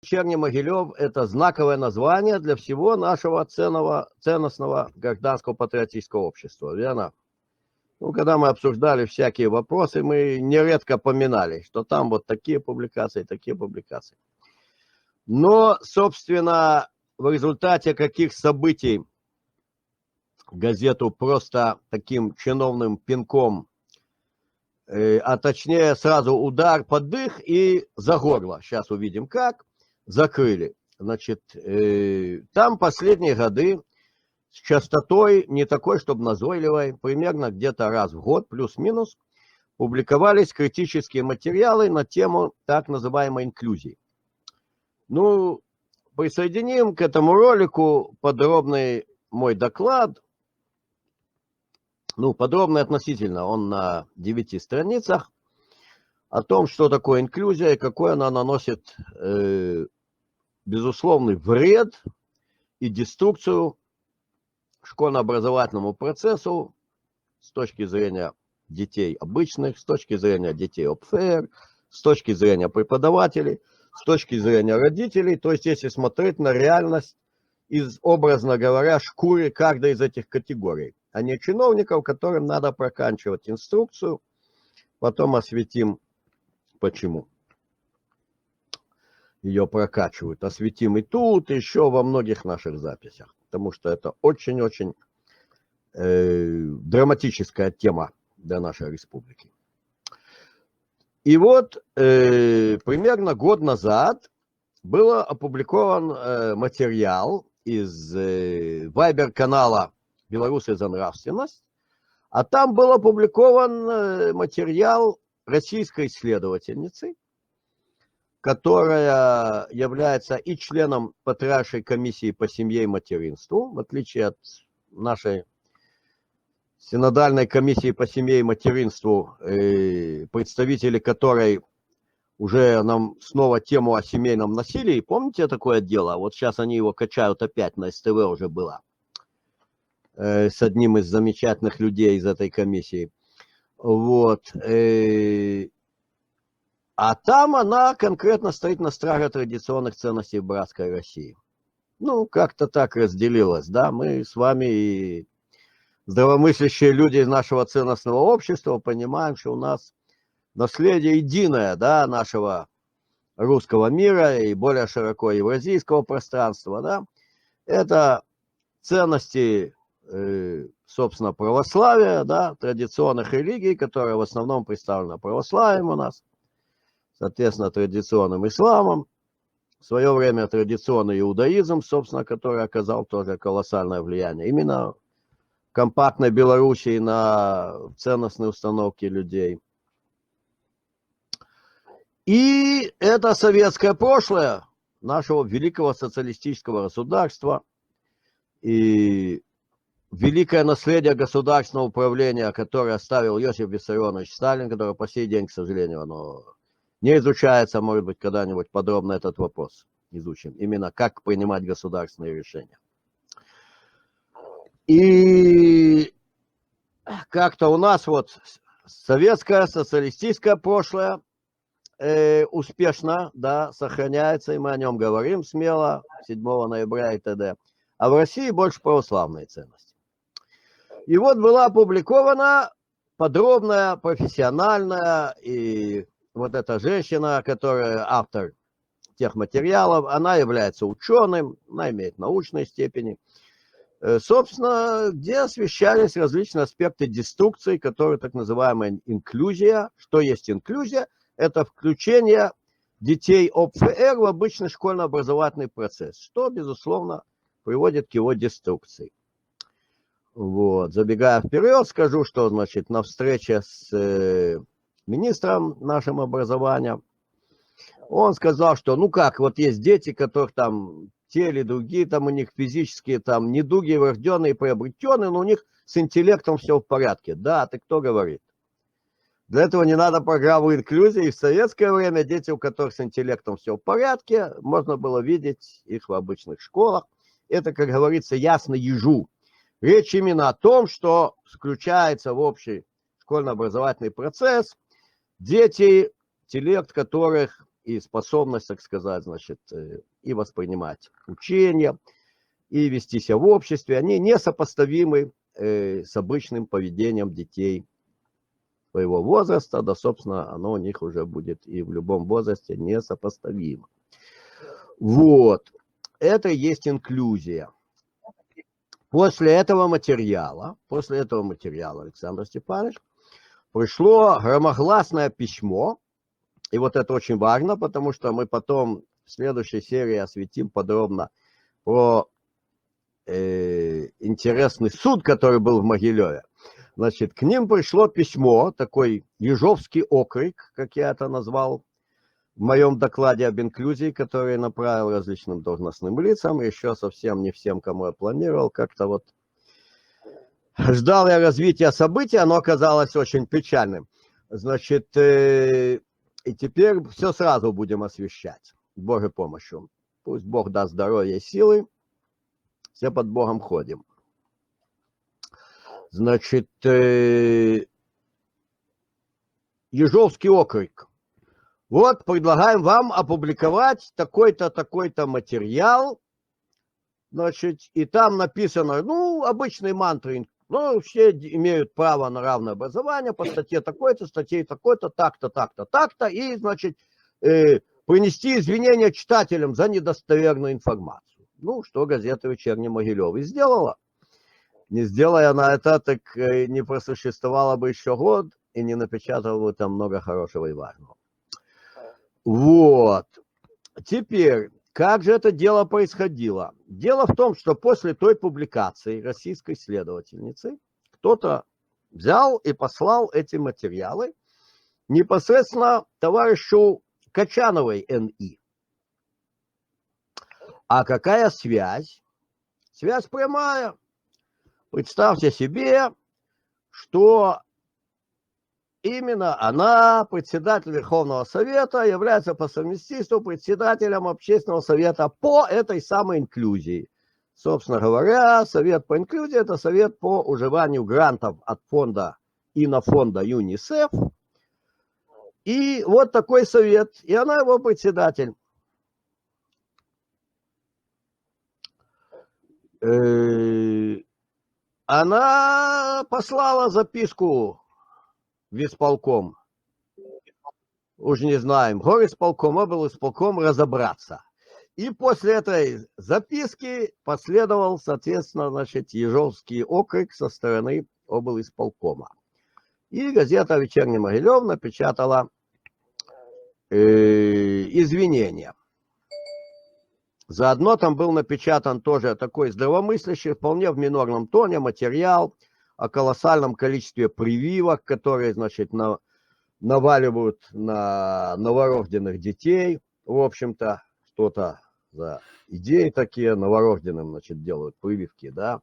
Вечерний Могилев – это знаковое название для всего нашего ценностного гражданского патриотического общества, верно? Ну, когда мы обсуждали всякие вопросы, мы нередко поминали, что там вот такие публикации, такие публикации. Но, собственно, в результате каких событий газету просто таким чиновным пинком, а точнее сразу удар под дых и за горло, сейчас увидим как, закрыли. Значит, там последние годы с частотой не такой, чтобы назойливой, примерно где-то раз в год, плюс-минус, публиковались критические материалы на тему так называемой инклюзии. Ну, присоединим к этому ролику подробный мой доклад. Ну, подробный относительно, он на 9 страницах, о том, что такое инклюзия и какой она наносит безусловный вред и деструкцию школьно-образовательному процессу с точки зрения детей обычных, с точки зрения детей ОПФР, с точки зрения преподавателей, с точки зрения родителей. То есть, если смотреть на реальность из, образно говоря, шкуры каждой из этих категорий, а не чиновников, которым надо проканчивать инструкцию. Потом осветим, почему ее прокачивают. Осветим и тут, и еще во многих наших записях. Потому что это очень-очень драматическая тема для нашей республики. И вот примерно год назад был опубликован материал из Вайбер-канала «Белорусы за нравственность», а там был опубликован материал российской исследовательницы, которая является и членом Патриаршей комиссии по семье и материнству, в отличие от нашей Синодальной комиссии по семье и материнству, представители которой уже нам снова тему о семейном насилии. Помните такое дело? Вот сейчас они его качают опять, на СТВ уже было, с одним из замечательных людей из этой комиссии. Вот. А там она конкретно стоит на страже традиционных ценностей братской России. Ну, как-то так разделилась, да, мы с вами и здравомыслящие люди из нашего ценностного общества понимаем, что у нас наследие единое, да, нашего русского мира и более широко евразийского пространства, да, это ценности, собственно, православия, да, традиционных религий, которые в основном представлены православием у нас, соответственно, традиционным исламом, в свое время традиционный иудаизм, собственно, который оказал тоже колоссальное влияние именно в компактной Белоруссии на ценностные установки людей. И это советское прошлое нашего великого социалистического государства и великое наследие государственного управления, которое оставил Иосиф Виссарионович Сталин, которое по сей день, к сожалению, оно не изучается, может быть, когда-нибудь подробно этот вопрос изучим. Именно как принимать государственные решения. И как-то у нас вот советское, социалистическое прошлое успешно, да, сохраняется, и мы о нем говорим смело, 7 ноября и т.д. А в России больше православные ценности. И вот была опубликована подробная, профессиональная, и вот эта женщина, которая автор тех материалов, она является ученым, она имеет научные степени, собственно, где освещались различные аспекты деструкции, которые так называемая инклюзия. Что есть инклюзия? Это включение детей ОПФР в обычный школьно-образовательный процесс, что, безусловно, приводит к его деструкции. Вот. Забегая вперед, скажу, что, значит, на встрече с министром нашим образования, он сказал, что, ну как, вот есть дети, которых там те или другие, там у них физические там недуги врожденные, приобретенные, но у них с интеллектом все в порядке. Да, ты кто говорит? Для этого не надо программу инклюзии. И в советское время дети, у которых с интеллектом все в порядке, можно было видеть их в обычных школах. Это, как говорится, ясно ежу. Речь именно о том, что включается в общий школьно-образовательный процесс дети, интеллект которых и способность, так сказать, значит, и воспринимать учения, и вести себя в обществе, они несопоставимы с обычным поведением детей своего возраста, да, собственно, оно у них уже будет и в любом возрасте несопоставимо. Вот, это и есть инклюзия. После этого материала, Александр Степанович, пришло громогласное письмо, и вот это очень важно, потому что мы потом в следующей серии осветим подробно про интересный суд, который был в Могилеве. Значит, к ним пришло письмо, такой Ежовский окрик, как я это назвал в моем докладе об инклюзии, который я направил различным должностным лицам, еще совсем не всем, кому я планировал, как-то вот ждал я развития событий, оно оказалось очень печальным. Значит, и теперь все сразу будем освещать, Божьей помощью. Пусть Бог даст здоровья и силы, все под Богом ходим. Значит, Ежовский окрик. Вот предлагаем вам опубликовать такой-то, такой-то материал, значит, и там написано, ну, обычные мантры, ну, все имеют право на равное образование по статье такой-то, статье такой-то, так-то, так-то, так-то, и, значит, принести извинения читателям за недостоверную информацию. Ну, что газета «Вечерний Могилев» и сделала. Не сделая она это, так не просуществовала бы еще год и не напечатала бы там много хорошего и важного. Вот. Теперь, как же это дело происходило? Дело в том, что после той публикации российской следовательницы кто-то взял и послал эти материалы непосредственно товарищу Качановой Н.И. А какая связь? Связь прямая. Представьте себе, что именно она, председатель Верховного Совета, является по совместительству председателем Общественного совета по этой самой инклюзии. Собственно говоря, Совет по инклюзии – это совет по уживанию грантов от фонда Инофонда ЮНИСЕФ. И вот такой совет, и она его председатель. Она послала записку в исполком, уж не знаем, горисполком, облисполком разобраться. И после этой записки последовал, соответственно, значит, Ежовский окрик со стороны облисполкома. И газета «Вечерний Могилев» напечатала извинения. Заодно там был напечатан тоже такой здравомыслящий, вполне в минорном тоне материал о колоссальном количестве прививок, которые, значит, наваливают на новорожденных детей. В общем-то, что-то за идеи такие, новорожденным, значит, делают прививки, да.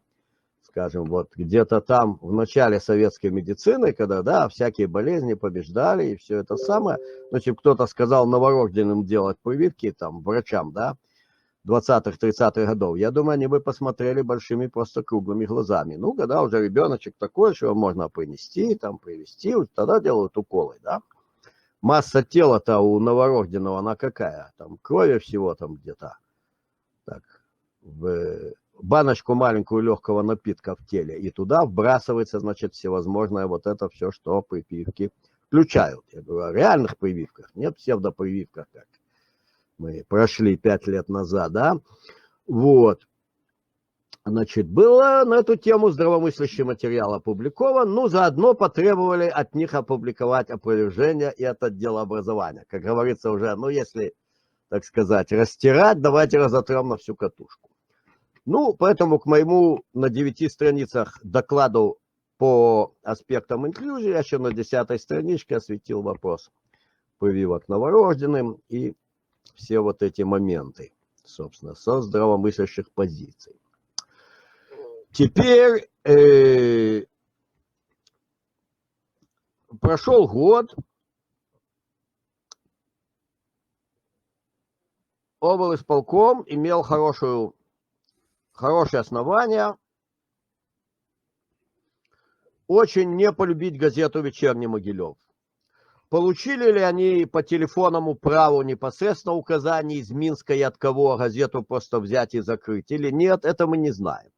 Скажем, вот где-то там в начале советской медицины, когда, да, всякие болезни побеждали и все это самое, значит, кто-то сказал новорожденным делать прививки, там, врачам, да, 20-30-х годов, я думаю, они бы посмотрели большими просто круглыми глазами. Ну, когда уже ребеночек такой, что его можно принести, там, привезти, вот тогда делают уколы, да. Масса тела-то у новорожденного, она какая? Там крови всего там где-то, так, в баночку маленькую легкого напитка в теле, и туда вбрасывается, значит, всевозможное вот это все, что прививки включают. Я говорю о реальных прививках, не псевдопрививках, как мы прошли 5 лет назад, да, вот, значит, было на эту тему здравомыслящий материал опубликован, ну, заодно потребовали от них опубликовать опровержение и от отдела образования, как говорится уже, ну, если, так сказать, растирать, давайте разотрем на всю катушку. Ну, поэтому к моему на 9 страницах докладу по аспектам инклюзии я еще на 10-й страничке осветил вопрос прививок новорожденным и все вот эти моменты, собственно, со здравомыслящих позиций. Теперь прошел год, облисполком имел хорошее основание очень не полюбить газету «Вечерний Могилев». получили ли они по телефонному праву непосредственно указаний из Минска и от кого газету просто взять и закрыть или нет, это мы не знаем.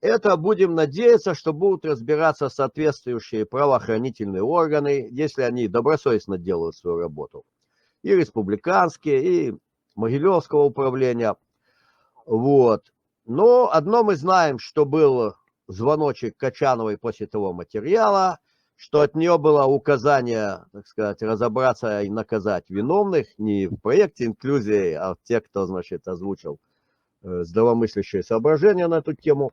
Это будем надеяться, что будут разбираться соответствующие правоохранительные органы, если они добросовестно делают свою работу. И республиканские, и Могилевского управления. Вот. Но одно мы знаем, что был звоночек Качановой после того материала, что от нее было указание, так сказать, разобраться и наказать виновных не в проекте инклюзии, а в тех, кто, значит, озвучил здравомыслящие соображения на эту тему.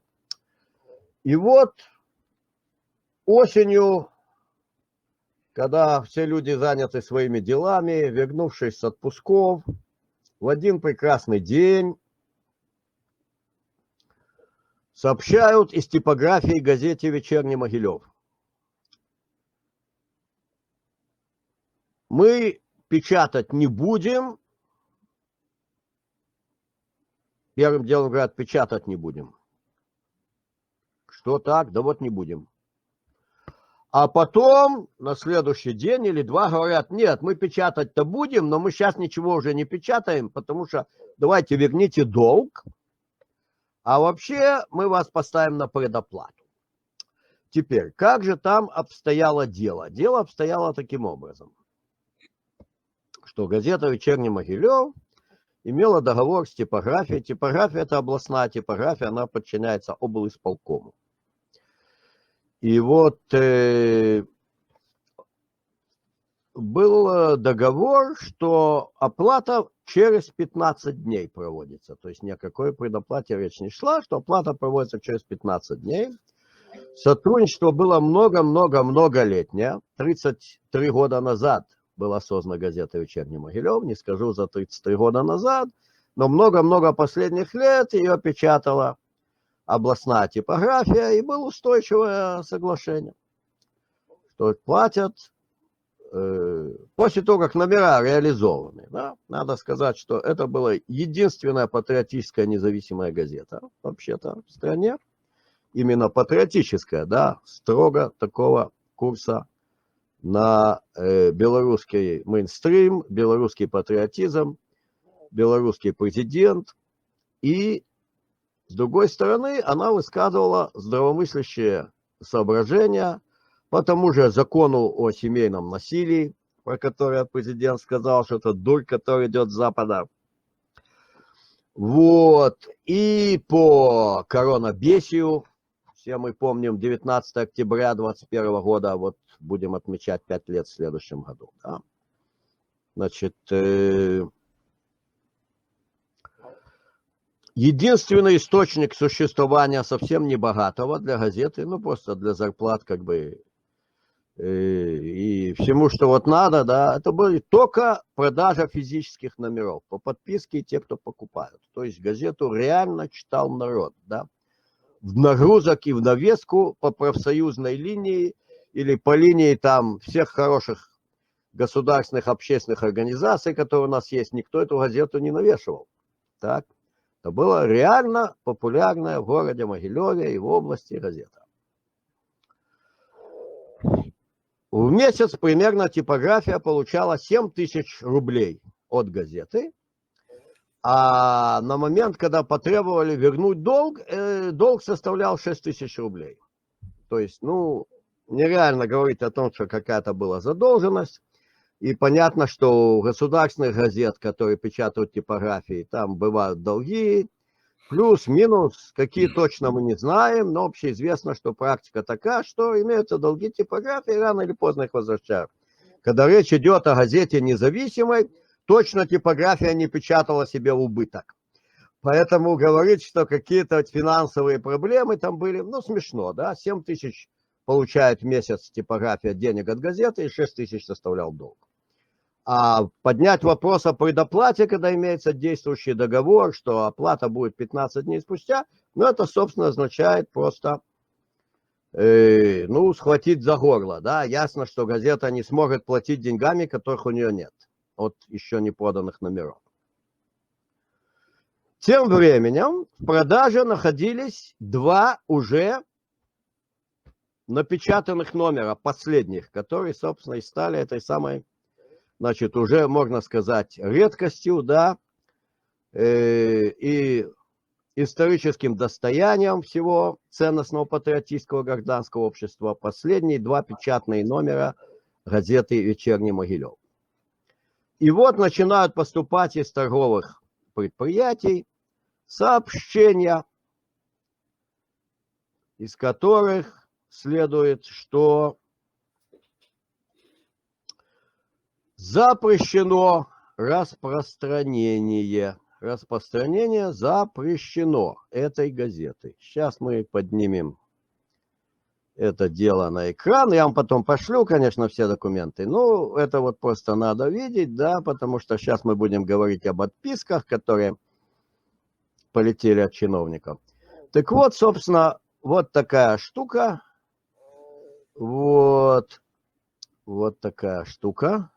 И вот осенью, когда все люди заняты своими делами, вернувшись с отпусков, в один прекрасный день сообщают из типографии газете «Вечерний Могилев». Мы печатать не будем. Первым делом говорят, печатать не будем. Что так? Да вот не будем. А потом на следующий день или два говорят, нет, мы печатать-то будем, но мы сейчас ничего уже не печатаем, потому что давайте верните долг, а вообще мы вас поставим на предоплату. Теперь, как же там обстояло дело? Дело обстояло таким образом, что газета «Вечерний Могилев» имела договор с типографией. Типография – это областная типография, она подчиняется облисполкому. И вот был договор, что оплата через 15 дней проводится. То есть ни о какой предоплате речь не шла, что оплата проводится через 15 дней. Сотрудничество было много-много-многолетнее. 33 года назад была создана газета «Вечерний Могилев». Не скажу за 33 года назад, но много-много последних лет ее печатала областная типография, и было устойчивое соглашение, что платят после того, как номера реализованы. Да? Надо сказать, что это была единственная патриотическая независимая газета вообще-то в стране. Именно патриотическая, да, строго такого курса на белорусский мейнстрим, белорусский патриотизм, белорусский президент. И с другой стороны, она высказывала здравомыслящие соображения по тому же закону о семейном насилии, про который президент сказал, что это дурь, который идет с Запада. Вот. И по коронабесию, все мы помним, 19 октября 2021 года, вот будем отмечать 5 лет в следующем году. Да? Значит, единственный источник существования совсем небогатого для газеты, ну просто для зарплат как бы и всему, что вот надо, да, это были только продажа физических номеров по подписке и те, кто покупают. То есть газету реально читал народ, да, в нагрузок и в навеску по профсоюзной линии или по линии там всех хороших государственных общественных организаций, которые у нас есть, никто эту газету не навешивал, так. Это была реально популярная в городе Могилеве и в области газета. В месяц примерно типография получала 7 тысяч рублей от газеты, а на момент, когда потребовали вернуть долг, долг составлял 6 тысяч рублей. То есть, ну, нереально говорить о том, что какая-то была задолженность. И понятно, что у государственных газет, которые печатают типографии, там бывают долги, плюс-минус, какие точно мы не знаем, но общеизвестно, что практика такая, что имеются долги типографии, рано или поздно их возвращают. Когда речь идет о газете независимой, точно типография не печатала себе убыток. Поэтому говорить, что какие-то финансовые проблемы там были, ну, смешно, да, 7 тысяч получает в месяц типография денег от газеты и 6 тысяч составлял долг. А поднять вопрос о предоплате, когда имеется действующий договор, что оплата будет 15 дней спустя, ну, это, собственно, означает просто, ну, схватить за горло, да. Ясно, что газета не сможет платить деньгами, которых у нее нет, от еще не проданных номеров. Тем временем в продаже находились два уже напечатанных номера, последних, которые, собственно, и стали этой самой, значит, уже, можно сказать, редкостью, да, и историческим достоянием всего ценностного патриотического гражданского общества последние 2 печатные номера газеты «Вечерний Могилев». И вот начинают поступать из торговых предприятий сообщения, из которых следует, что запрещено распространение запрещено этой газеты. Сейчас мы поднимем это дело на экран. Я вам потом пошлю, конечно, все документы. Ну, это вот просто надо видеть, да, потому что сейчас мы будем говорить об отписках, которые полетели от чиновников. Так вот, собственно, вот такая штука. Вот такая штука.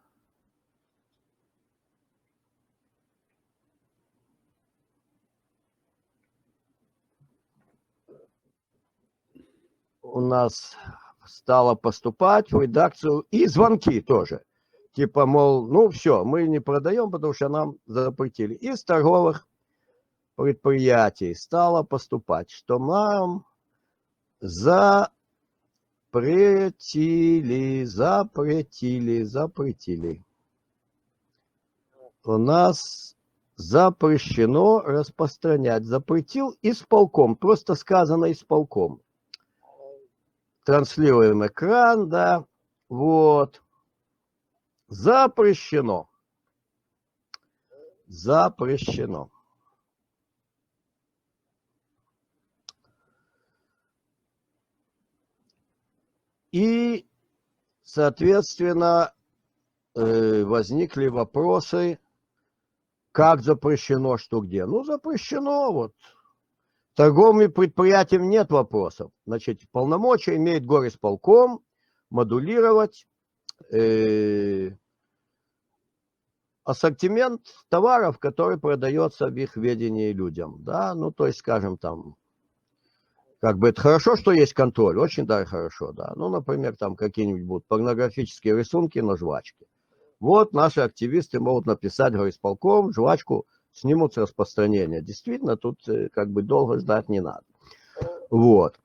У нас стало поступать в редакцию и звонки тоже. Типа, мол, ну все, мы не продаем, потому что нам запретили. Из торговых предприятий стало поступать, что нам запретили. У нас запрещено распространять. Запретил исполком, просто сказано исполком. Транслируем экран, да, вот. Запрещено. И, соответственно, возникли вопросы, как запрещено, что где. Ну, запрещено, вот. Торговым предприятиям нет вопросов. Значит, полномочия имеет горисполком модулировать ассортимент товаров, который продается в их ведении людям. Да, ну, то есть, скажем, там, как бы это хорошо, что есть контроль, очень даже хорошо, да. Ну, например, там какие-нибудь будут порнографические рисунки на жвачке. Вот наши активисты могут написать горисполком, жвачку снимут с распространения. Действительно, тут как бы долго ждать не надо. Вот.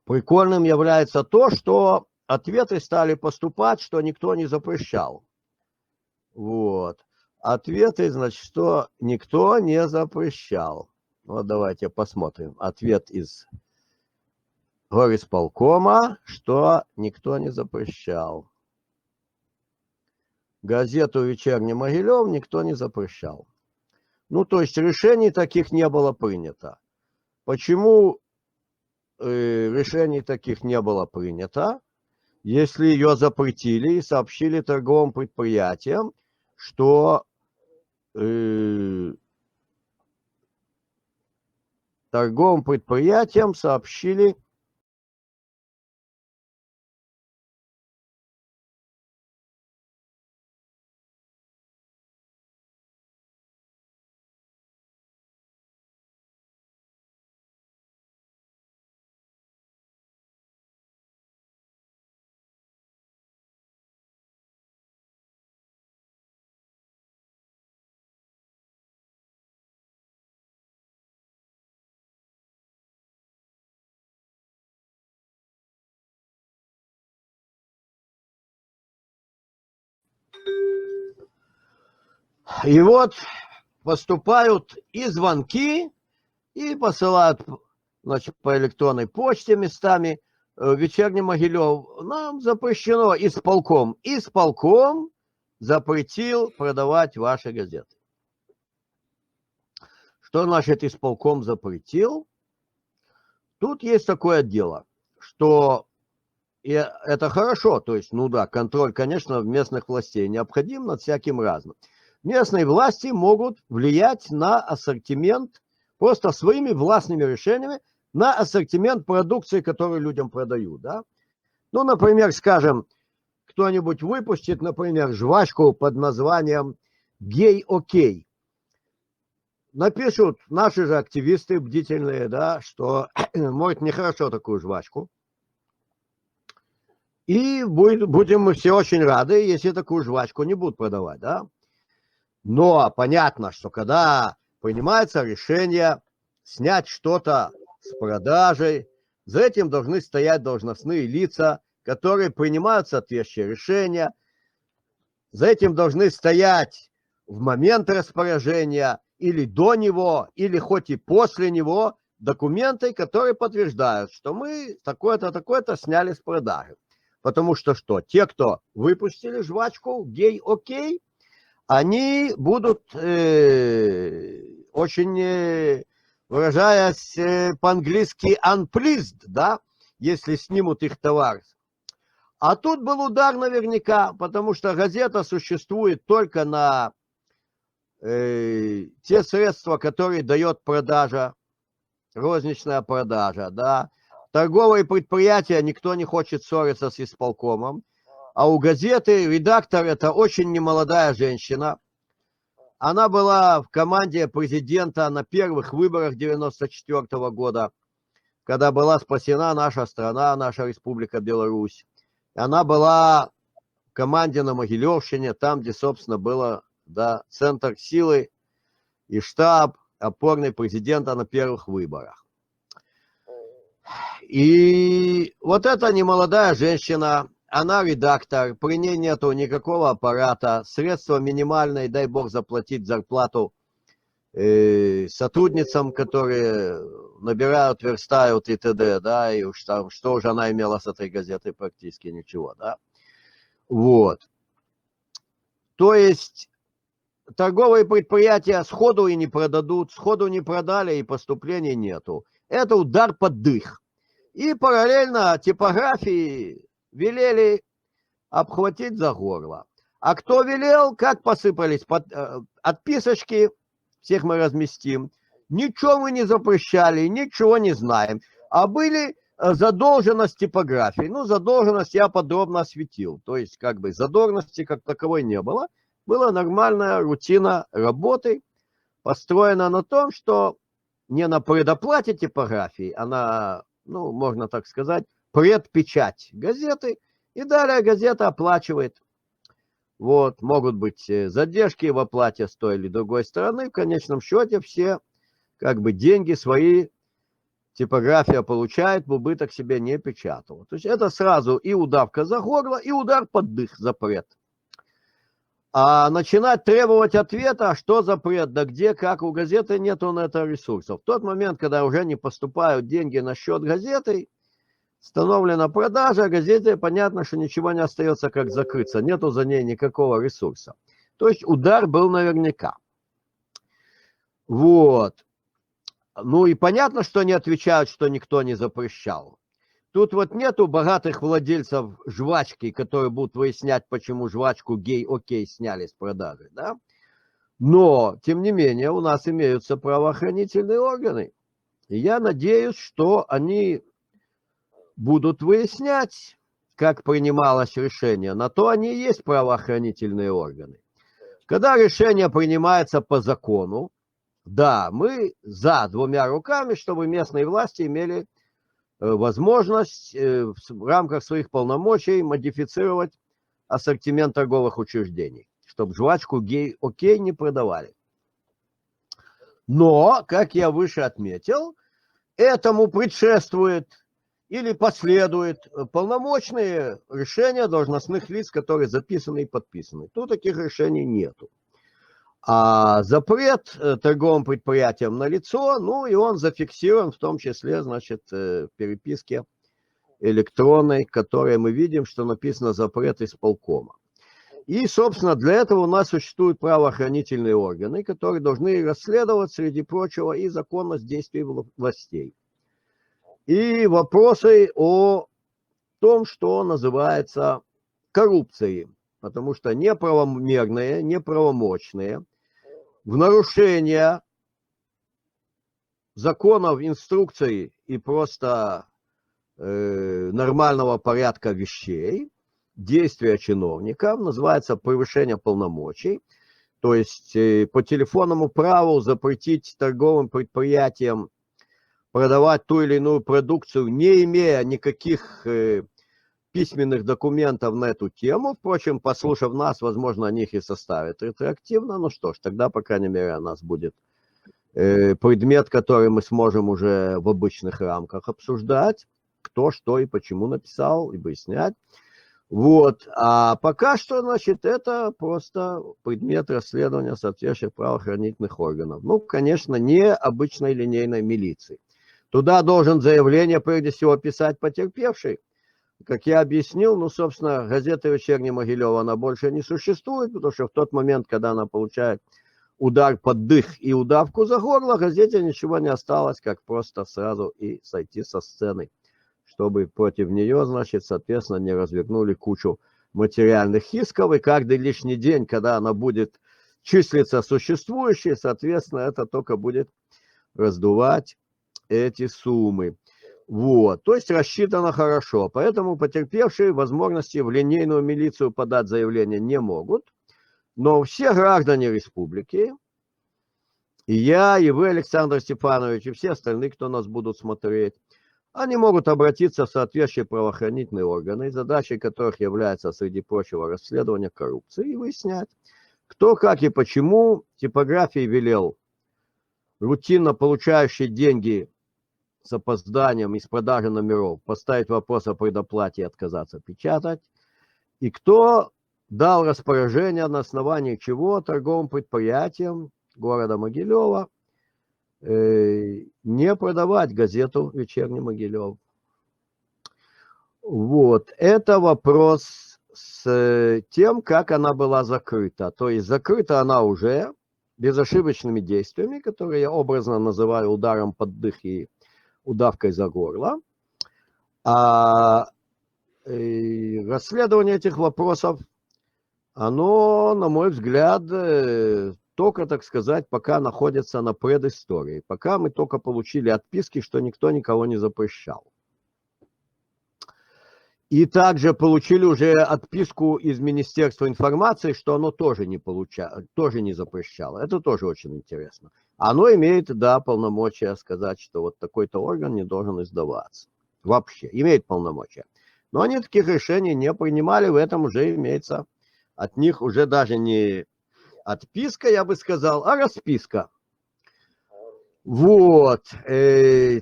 Прикольным является то, что ответы стали поступать, что никто не запрещал. Вот. Ответы, значит, что никто не запрещал. Вот давайте посмотрим. Ответ из горисполкома, что никто не запрещал. Газету «Вечерний Могилев» никто не запрещал. Ну, то есть решений таких не было принято. Почему решений таких не было принято? Если ее запретили и сообщили торговым предприятиям, что торговым предприятиям сообщили и вот поступают и звонки, и посылают, значит, по электронной почте местами. «Вечерний Могилев» нам запрещено исполком. Исполком запретил продавать ваши газеты. Что значит исполком запретил? Тут есть такое дело, что и это хорошо, то есть, ну да, контроль, конечно, местных властей необходим над всяким разным. Местные власти могут влиять на ассортимент просто своими властными решениями на ассортимент продукции, которую людям продают, да. Ну, например, скажем, кто-нибудь выпустит, например, жвачку под названием «Гей-окей». напишут наши же активисты бдительные, да, что может нехорошо такую жвачку. И будем мы все очень рады, если такую жвачку не будут продавать, да. Но понятно, что когда принимается решение снять что-то с продажей, за этим должны стоять должностные лица, которые принимают соответствующие решения. За этим должны стоять в момент распоряжения или до него, или хоть и после него документы, которые подтверждают, что мы такое-то, такое-то сняли с продажи. Потому что что? Те, кто выпустили жвачку гей-окей, они будут очень, выражаясь по-английски, unpleased, да, если снимут их товар. А тут был удар наверняка, потому что газета существует только на те средства, которые дает продажа, розничная продажа, да. Торговые предприятия, никто не хочет ссориться с исполкомом. А у газеты редактор – это очень немолодая женщина. Она была в команде президента на первых выборах 1994 года, когда была спасена наша страна, наша Республика Беларусь. Она была в команде на Могилевщине, там, где, собственно, было, да, центр силы и штаб опорный президента на первых выборах. И вот эта немолодая женщина, она редактор, при ней нету никакого аппарата, средства минимальные, дай бог заплатить зарплату сотрудницам, которые набирают, верстают и т.д., да, и уж там, что уже она имела с этой газетой, практически ничего, да. Вот. То есть торговые предприятия сходу и не продадут, сходу не продали и поступлений нету. Это удар под дых. И параллельно типографии велели обхватить за горло. А кто велел, как посыпались отписочки, всех мы разместим. Ничего мы не запрещали, ничего не знаем. А были задолженность типографии. Ну, задолженность я подробно осветил. То есть, как бы, задолженности как таковой не было. Была нормальная рутина работы, построена на том, что не на предоплате типографии, а на, ну, можно так сказать, предпечать газеты. И далее газета оплачивает. Вот, могут быть задержки в оплате с той или другой стороны. В конечном счете все, как бы, деньги свои типография получает, в убыток себе не печатала. То есть это сразу и удавка за горло, и удар под дых, запрет. А начинать требовать ответа, что запрет, да где, как, у газеты нету на это ресурсов. В тот момент, когда уже не поступают деньги на счет газеты, установлена продажа, газете понятно, что ничего не остается, как закрыться. Нету за ней никакого ресурса. То есть удар был наверняка. Вот. Ну и понятно, что они отвечают, что никто не запрещал. Тут вот нету богатых владельцев жвачки, которые будут выяснять, почему жвачку гей-окей сняли с продажи, да? Но, тем не менее, у нас имеются правоохранительные органы. И я надеюсь, что они будут выяснять, как принималось решение. На то они и есть правоохранительные органы. Когда решение принимается по закону, да, мы за двумя руками, чтобы местные власти имели возможность в рамках своих полномочий модифицировать ассортимент торговых учреждений, чтобы жвачку гей-окей не продавали. Но, как я выше отметил, этому предшествует или последует полномочные решения должностных лиц, которые записаны и подписаны. Тут таких решений нету. А запрет торговым предприятиям налицо, ну и он зафиксирован в том числе, значит, в переписке электронной, которой мы видим, что написано запрет исполкома. И, собственно, для этого у нас существуют правоохранительные органы, которые должны расследовать, среди прочего, и законность действий властей. И вопросы о том, что называется коррупцией, потому что неправомерные, неправомочные, в нарушение законов, инструкций и просто нормального порядка вещей, действия чиновников, называется превышение полномочий, То есть по телефонному праву запретить торговым предприятиям продавать ту или иную продукцию, не имея никаких письменных документов на эту тему. Впрочем, послушав нас, возможно, они их и составят ретроактивно. Ну что ж, тогда, по крайней мере, у нас будет предмет, который мы сможем уже в обычных рамках обсуждать, кто, что и почему написал, и выяснять. Вот. А пока что, значит, это просто предмет расследования соответствующих правоохранительных органов. Ну, конечно, не обычной линейной милиции. Туда должен заявление, прежде всего, писать потерпевший. Как я объяснил, ну, собственно, газета «Вечерний Могилев», она больше не существует, потому что в тот момент, когда она получает удар под дых и удавку за горло, газете ничего не осталось, как просто сразу и сойти со сцены, чтобы против нее, значит, соответственно, не развернули кучу материальных исков, и каждый лишний день, когда она будет числиться существующей, соответственно, это только будет раздувать эти суммы. Вот, то есть рассчитано хорошо, поэтому потерпевшие возможности в линейную милицию подать заявление не могут, но все граждане республики, и я, и вы, Александр Степанович, и все остальные, кто нас будут смотреть, они могут обратиться в соответствующие правоохранительные органы, задачей которых является, среди прочего, расследование коррупции и выяснять, кто, как и почему типографии велел рутинно получающий деньги с опозданием из продажи номеров поставить вопрос о предоплате и отказаться печатать, и кто дал распоряжение, на основании чего торговым предприятиям города Могилева не продавать газету «Вечерний Могилев». Вот, это вопрос с тем, как она была закрыта. То есть закрыта она уже безошибочными действиями, которые я образно называю ударом под дых и удавкой за горло. А расследование этих вопросов, оно, на мой взгляд, только, так сказать, пока находится на предыстории. Пока мы только получили отписки, что никто никого не запрещал. И также получили уже отписку из Министерства информации, что оно тоже не запрещало. Это тоже очень интересно. Оно имеет, да, полномочия сказать, что вот такой-то орган не должен издаваться. Вообще, имеет полномочия. Но они таких решений не принимали, в этом уже имеется от них уже даже не отписка, я бы сказал, а расписка. Вот.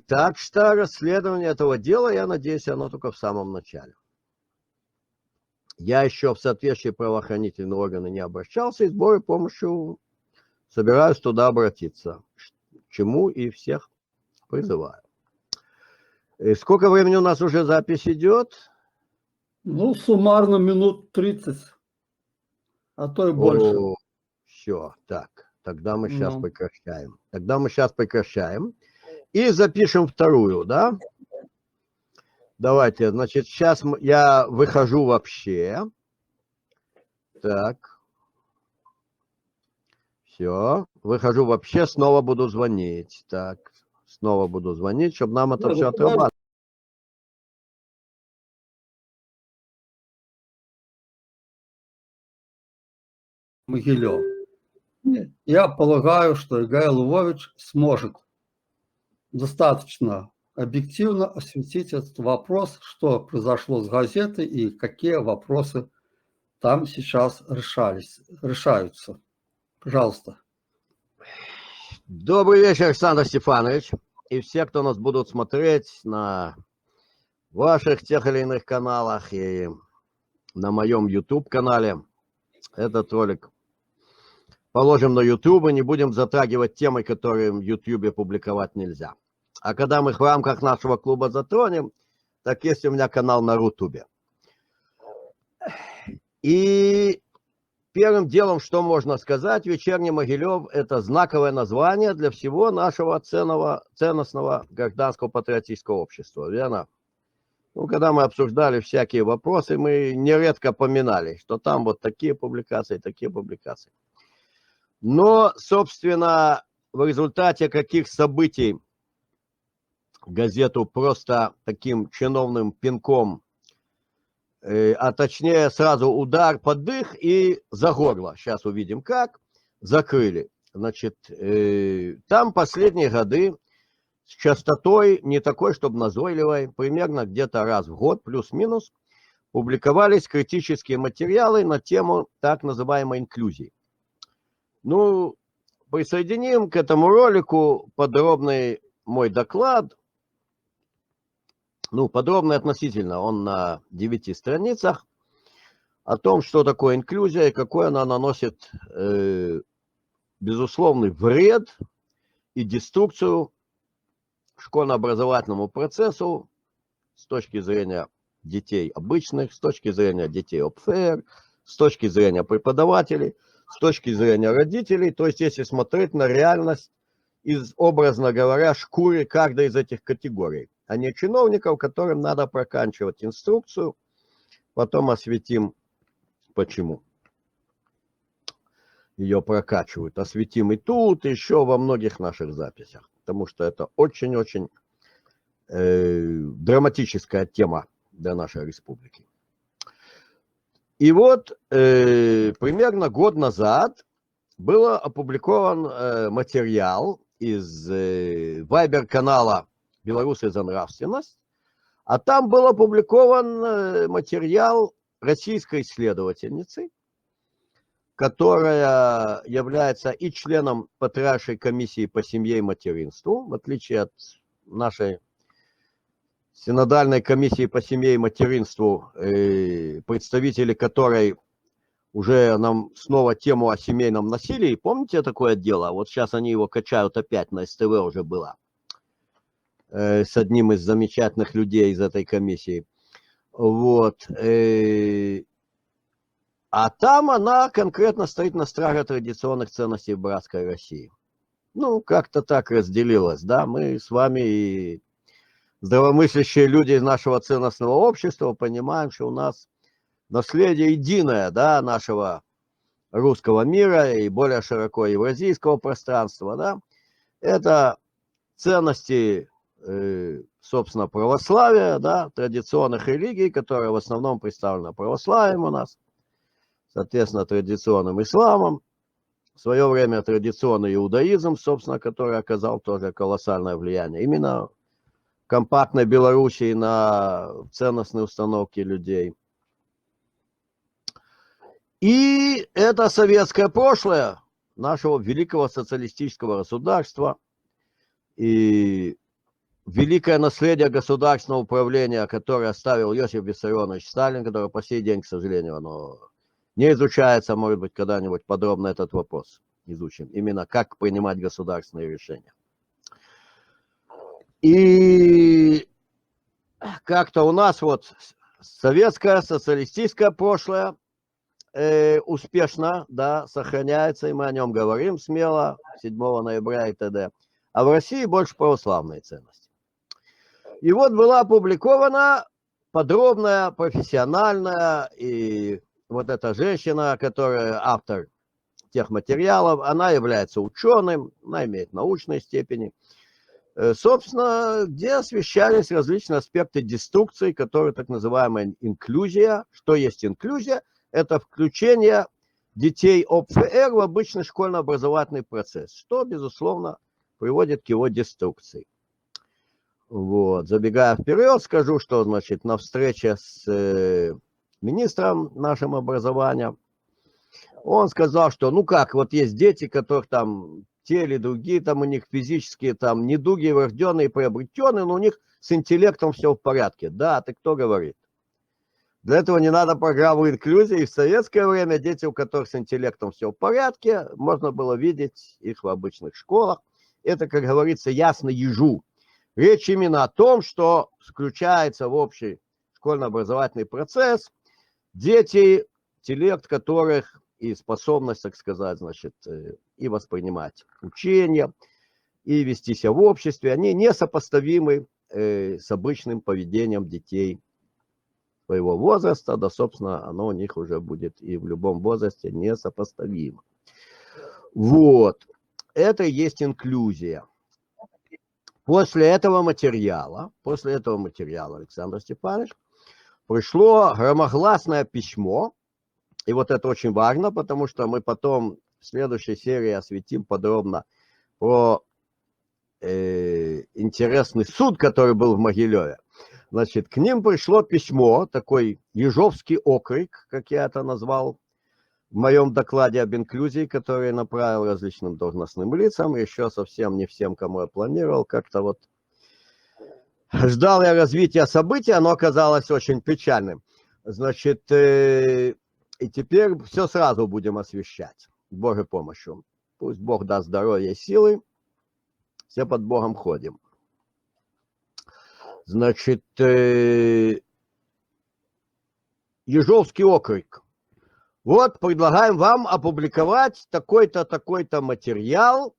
Так что расследование этого дела, я надеюсь, оно только в самом начале. Я еще в соответствующие правоохранительные органы не обращался, и с Божьей помощью собираюсь туда обратиться, к чему и всех призываю. Сколько времени у нас уже запись идет? Ну, суммарно минут 30, а то и больше. Все, так, тогда мы сейчас прекращаем. Тогда мы сейчас прекращаем и запишем вторую, да? Давайте, значит, сейчас я выхожу вообще. Так. Все, выхожу вообще, снова буду звонить. Так, снова буду звонить, чтобы нам это все отрабатывать. Могилев. Я полагаю, что Игорь Львович сможет достаточно объективно осветить этот вопрос, что произошло с газетой и какие вопросы там сейчас решаются. Пожалуйста. Добрый вечер, Александр Степанович. И все, кто нас будут смотреть на ваших тех или иных каналах и на моем YouTube-канале. Этот ролик положим на YouTube, и не будем затрагивать темы, которые в YouTube публиковать нельзя. А когда мы их в рамках нашего клуба затронем, так есть у меня канал на Рутубе. И первым делом, что можно сказать, «Вечерний Могилев» – это знаковое название для всего нашего ценностного гражданского патриотического общества, верно? Ну, когда мы обсуждали всякие вопросы, мы нередко поминали, что там вот такие публикации, такие публикации. Но, собственно, в результате каких событий газету просто таким чиновным пинком, а точнее сразу удар под дых и за горло. Сейчас увидим как. закрыли. Значит, там последние годы с частотой не такой, чтобы назойливой, примерно где-то раз в год, плюс-минус, публиковались критические материалы на тему так называемой инклюзии. Ну, присоединим к этому ролику подробный мой доклад. Ну, подробный относительно, он на 9 страницах, о том, что такое инклюзия и какой она наносит безусловный вред и деструкцию школьно-образовательному процессу с точки зрения детей обычных, с точки зрения детей ОПФР, с точки зрения преподавателей, с точки зрения родителей. То есть, если смотреть на реальность из, образно говоря, шкуры каждой из этих категорий, а не чиновников, которым надо проканчивать инструкцию. Потом осветим, почему ее прокачивают. Осветим и тут, и еще во многих наших записях. Потому что это очень-очень драматическая тема для нашей республики. И вот примерно год назад был опубликован материал из Вайбер-канала «Белорусы за нравственность», а там был опубликован материал российской исследовательницы, которая является и членом Патриаршей комиссии по семье и материнству, в отличие от нашей Синодальной комиссии по семье и материнству, представители которой уже нам снова тему о семейном насилии. Помните такое дело? Вот сейчас они его качают опять, на СТВ уже было, с одним из замечательных людей из этой комиссии. Вот. А там она конкретно стоит на страже традиционных ценностей братской России. Ну, как-то так разделилась, да, мы с вами и здравомыслящие люди из нашего ценностного общества понимаем, что у нас наследие единое, да, нашего русского мира и более широко евразийского пространства, да, это ценности, собственно, православия, да, традиционных религий, которые в основном представлены православием у нас, соответственно, традиционным исламом, в свое время традиционный иудаизм, собственно, который оказал тоже колоссальное влияние именно в компактной Белоруссии на ценностные установки людей. И это советское прошлое нашего великого социалистического государства и великое наследие государственного управления, которое оставил Иосиф Виссарионович Сталин, которое по сей день, к сожалению, оно не изучается, может быть, когда-нибудь подробно этот вопрос изучим. Именно как принимать государственные решения. И как-то у нас вот советское, социалистическое прошлое успешно, да, сохраняется, и мы о нем говорим смело 7 ноября и т.д. А в России больше православные ценности. И вот была опубликована подробная, профессиональная, и вот эта женщина, которая автор тех материалов, она является ученым, она имеет научные степени, собственно, где освещались различные аспекты деструкции, которые так называемая инклюзия. Что есть инклюзия? Это включение детей ОПФР в обычный школьно-образовательный процесс, что, безусловно, приводит к его деструкции. Вот. Забегая вперед, скажу, что, значит, на встрече с министром нашим образования, он сказал, что, ну как, вот есть дети, которых там те или другие, там у них физические там недуги врожденные, приобретенные, но у них с интеллектом все в порядке. Да, ты кто говорит? Для этого не надо программу инклюзии. В советское время дети, у которых с интеллектом все в порядке, можно было видеть их в обычных школах. Это, как говорится, ясно ежу. Речь именно о том, что включается в общий школьно-образовательный процесс дети, интеллект которых и способность, так сказать, значит, и воспринимать учение, и вести себя в обществе, они несопоставимы с обычным поведением детей своего возраста, да, собственно, оно у них уже будет и в любом возрасте несопоставимо. Вот. Это и есть инклюзия. После этого материала, Александр Степанович, пришло громогласное письмо, и вот это очень важно, потому что мы потом в следующей серии осветим подробно про интересный суд, который был в Могилеве. Значит, к ним пришло письмо, такой Ежовский окрик, как я это назвал, в моем докладе об инклюзии, который я направил различным должностным лицам, еще совсем не всем, кому я планировал, как-то вот ждал я развития событий, оно оказалось очень печальным. Значит, и теперь все сразу будем освещать, Божьей помощью. Пусть Бог даст здоровья и силы, все под Богом ходим. Значит, Ежовский окрик. Вот предлагаем вам опубликовать такой-то, такой-то материал,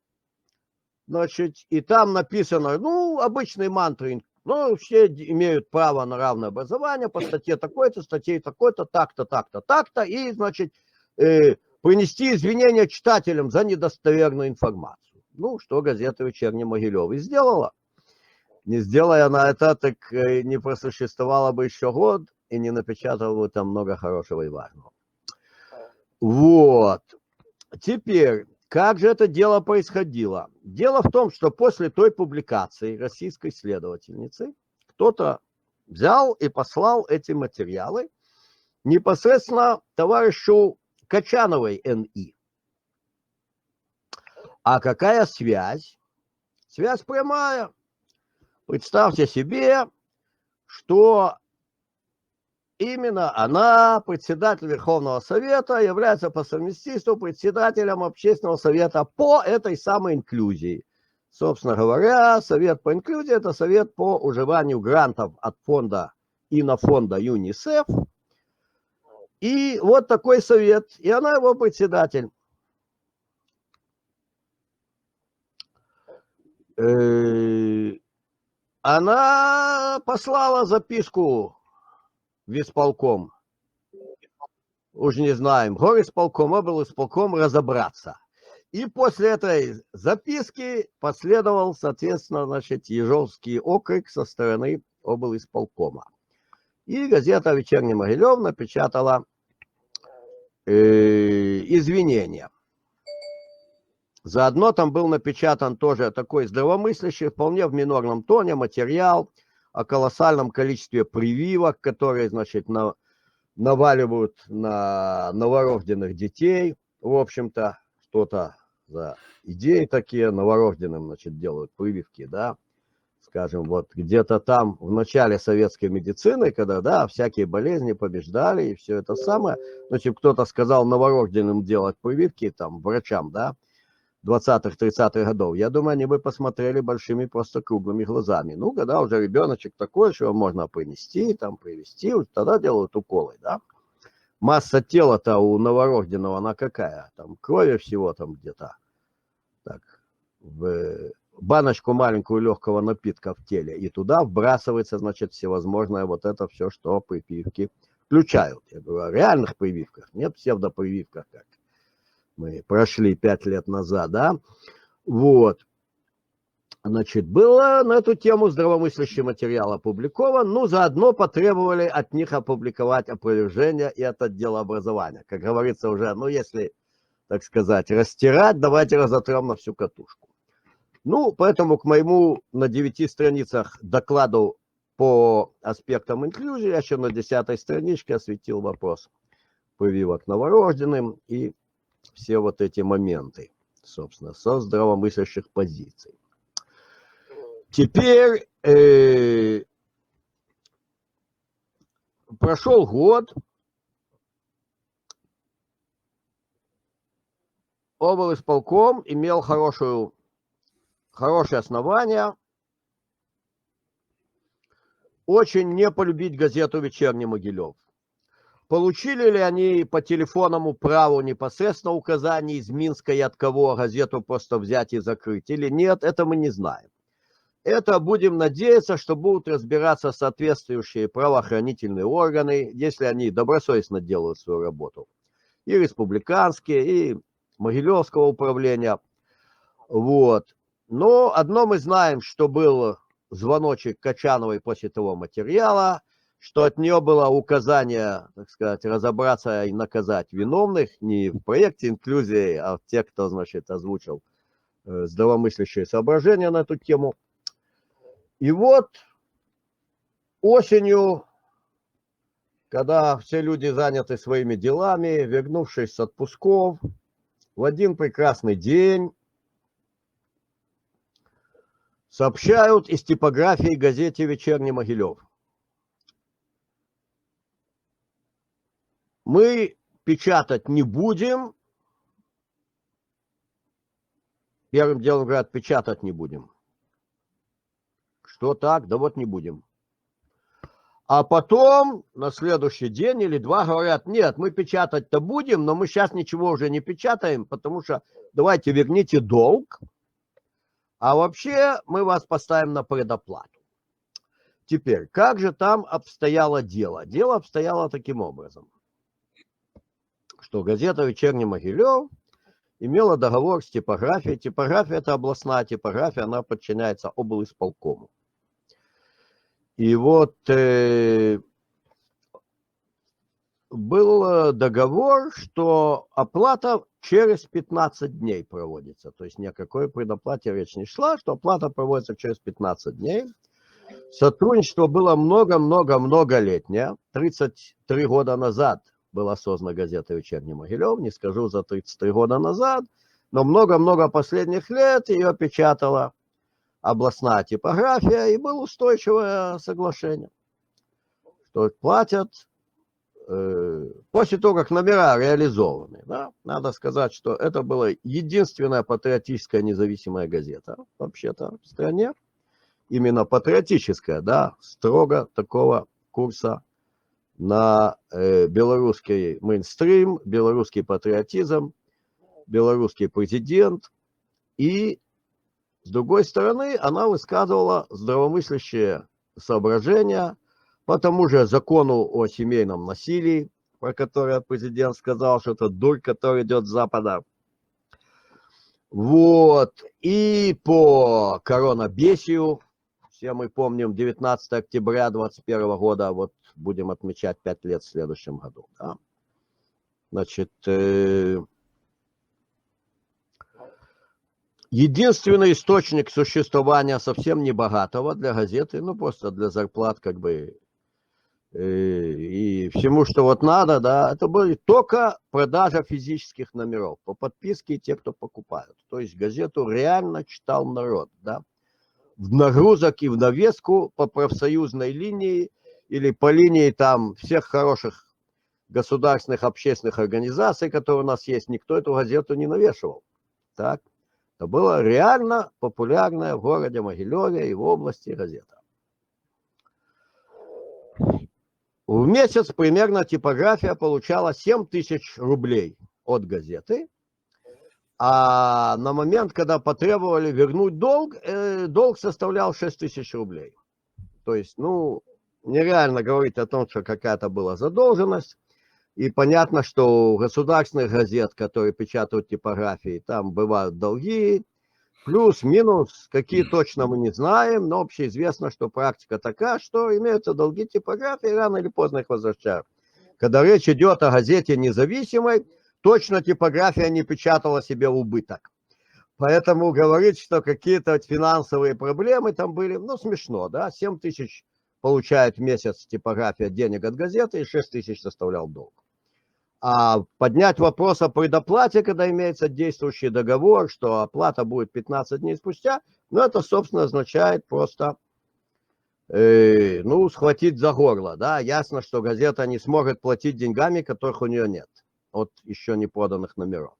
значит, и там написано, ну, обычные мантры, ну, все имеют право на равное образование по статье такой-то, статье такой-то, так-то, так-то, так-то, и, значит, принести извинения читателям за недостоверную информацию. Ну, что газета «Вечерний Могилев» и сделала. Не сделая она это, так не просуществовала бы еще год и не напечатала бы там много хорошего и важного. Вот. Теперь, как же это дело происходило? Дело в том, что после той публикации российской следовательницы кто-то взял и послал эти материалы непосредственно товарищу Качановой Н.И. А какая связь? Связь прямая. Представьте себе, что именно она, председатель Верховного Совета, является по совместительству председателем Общественного совета по этой самой инклюзии. Собственно говоря, Совет по инклюзии – это совет по уживанию грантов от фонда Инофонда ЮНИСЕФ. И вот такой совет, и она его председатель. Она послала записку в исполком, уж не знаем, горисполком, облисполком, разобраться. И после этой записки последовал, соответственно, значит, Ежовский окрик со стороны облисполкома. И газета «Вечерний Могилев» напечатала извинения. Заодно там был напечатан тоже такой здравомыслящий, вполне в минорном тоне материал о колоссальном количестве прививок, которые, значит, наваливают на новорожденных детей. В общем-то, что-то за идеи такие новорожденным, значит, делают прививки, да. Скажем, вот где-то там в начале советской медицины, когда, да, всякие болезни побеждали и все это самое, значит, кто-то сказал новорожденным делать прививки, там, врачам, да, 20-30-х годов, я думаю, они бы посмотрели большими просто круглыми глазами. Ну, когда уже ребеночек такой, что его можно принести, там, привезти, вот тогда делают уколы, да. Масса тела-то у новорожденного, она какая? Там крови всего там где-то, так, в баночку маленькую легкого напитка в теле, и туда вбрасывается, значит, всевозможное вот это все, что прививки включают. Я говорю о реальных прививках, не псевдопрививках, как мы прошли 5 лет назад, да, вот, значит, было на эту тему здравомыслящий материал опубликован, ну, заодно потребовали от них опубликовать опровержение и от отдела образования, как говорится уже, ну, если, так сказать, растирать, давайте разотрем на всю катушку. Ну, поэтому к моему на 9 страницах докладу по аспектам инклюзии я еще на 10-й страничке осветил вопрос прививок новорожденным и все вот эти моменты, собственно, со здравомыслящих позиций. Теперь прошел год, облисполком имел хорошее основание очень не полюбить газету «Вечерний Могилев». Получили ли они по телефонному праву непосредственно указаний из Минска и от кого газету просто взять и закрыть или нет, это мы не знаем. Это будем надеяться, что будут разбираться соответствующие правоохранительные органы, если они добросовестно делают свою работу. И республиканские, и Могилевского управления. Вот. Но одно мы знаем, что был звоночек Качановой после того материала, что от нее было указание, так сказать, разобраться и наказать виновных не в проекте инклюзии, а в тех, кто, значит, озвучил здравомыслящие соображения на эту тему. И вот осенью, когда все люди заняты своими делами, вернувшись с отпусков, в один прекрасный день сообщают из типографии газете «Вечерний Могилев». Мы печатать не будем. Первым делом говорят, печатать не будем. Что так? Да вот не будем. А потом на следующий день или два говорят, нет, мы печатать-то будем, но мы сейчас ничего уже не печатаем, потому что давайте верните долг, а вообще мы вас поставим на предоплату. Теперь, как же там обстояло дело? Дело обстояло таким образом, что газета «Вечерний Могилев» имела договор с типографией. Типография – это областная типография, она подчиняется облисполкому. И вот был договор, что оплата через 15 дней проводится. То есть ни о какой предоплате речь не шла, что оплата проводится через 15 дней. Сотрудничество было много-много-многолетнее. 33 года назад была создана газета «Вечерний Могилев», не скажу за 33 года назад, но много-много последних лет ее печатала областная типография, и было устойчивое соглашение, что платят после того, как номера реализованы. Да? Надо сказать, что это была единственная патриотическая независимая газета вообще-то в стране. Именно патриотическая, да, строго такого курса на белорусский мейнстрим, белорусский патриотизм, белорусский президент. И с другой стороны, она высказывала здравомыслящие соображения по тому же закону о семейном насилии, про который президент сказал, что это дурь, который идет с Запада. Вот. И по коронабесию, все мы помним, 19 октября 2021 года, вот будем отмечать 5 лет в следующем году. Да? Значит, единственный источник существования совсем небогатого для газеты, ну просто для зарплат как бы и всему, что вот надо, да, это были только продажа физических номеров по подписке и те, кто покупают. То есть газету реально читал народ, да, в нагрузок и в навеску по профсоюзной линии или по линии там всех хороших государственных общественных организаций, которые у нас есть, никто эту газету не навешивал. Так? Это была реально популярная в городе Могилеве и в области газета. В месяц примерно типография получала 7 тысяч рублей от газеты, а на момент, когда потребовали вернуть долг, долг составлял 6 тысяч рублей. То есть, ну, нереально говорить о том, что какая-то была задолженность. И понятно, что у государственных газет, которые печатают типографии, там бывают долги, плюс-минус, какие точно мы не знаем, но общеизвестно, что практика такая, что имеются долги типографии, рано или поздно их возвращают. Когда речь идет о газете независимой, точно типография не печатала себе убыток. Поэтому говорить, что какие-то финансовые проблемы там были, ну, смешно, да, 7 тысяч получает в месяц типография денег от газеты и 6 тысяч составлял долг. А поднять вопрос о предоплате, когда имеется действующий договор, что оплата будет 15 дней спустя, ну, это, собственно, означает просто, ну, схватить за горло, да. Ясно, что газета не сможет платить деньгами, которых у нее нет, от еще не проданных номеров.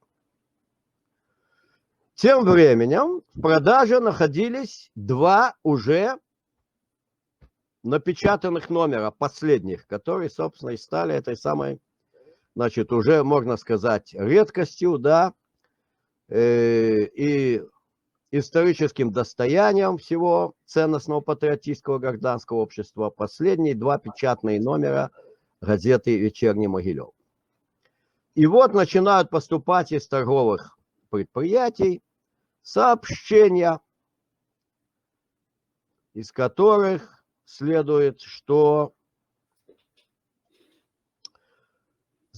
Тем временем в продаже находились 2 уже напечатанных номера, последних, которые, собственно, и стали этой самой, значит, уже, можно сказать, редкостью, да, и историческим достоянием всего ценностного патриотического гражданского общества. Последние 2 печатные номера газеты «Вечерний Могилев». И вот начинают поступать из торговых предприятий сообщения, из которых следует, что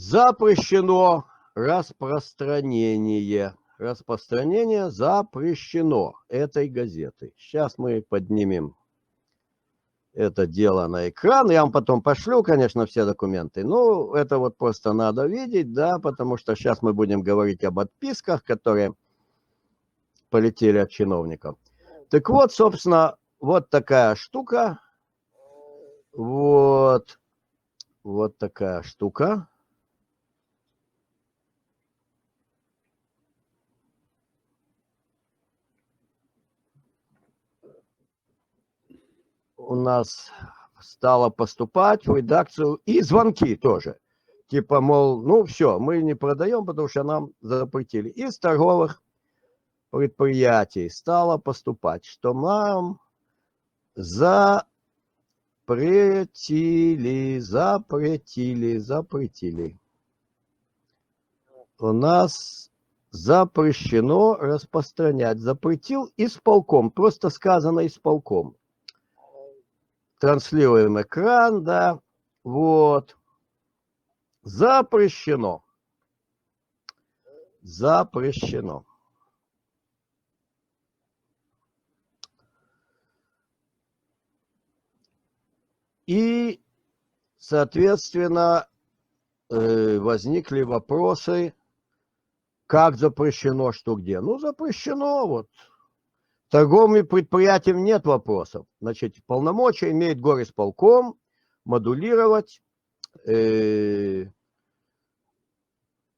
Запрещено распространение. Распространение запрещено этой газеты. Сейчас мы поднимем это дело на экран. Я вам потом пошлю, конечно, все документы. Ну, это вот просто надо видеть, да, потому что сейчас мы будем говорить об отписках, которые полетели от чиновников. Так вот, собственно, вот такая штука. Вот такая штука. У нас стало поступать в редакцию и звонки тоже. Типа, мол, ну все, мы не продаем, потому что нам запретили. Из торговых предприятий стало поступать, что нам запретили. У нас запрещено распространять. Запретил исполком, просто сказано исполком. Транслируем экран, да, вот. Запрещено. Запрещено. И, соответственно, возникли вопросы, как запрещено, что где. Ну, запрещено, вот. Торговым предприятиям нет вопросов. Значит, полномочия имеет горисполком модулировать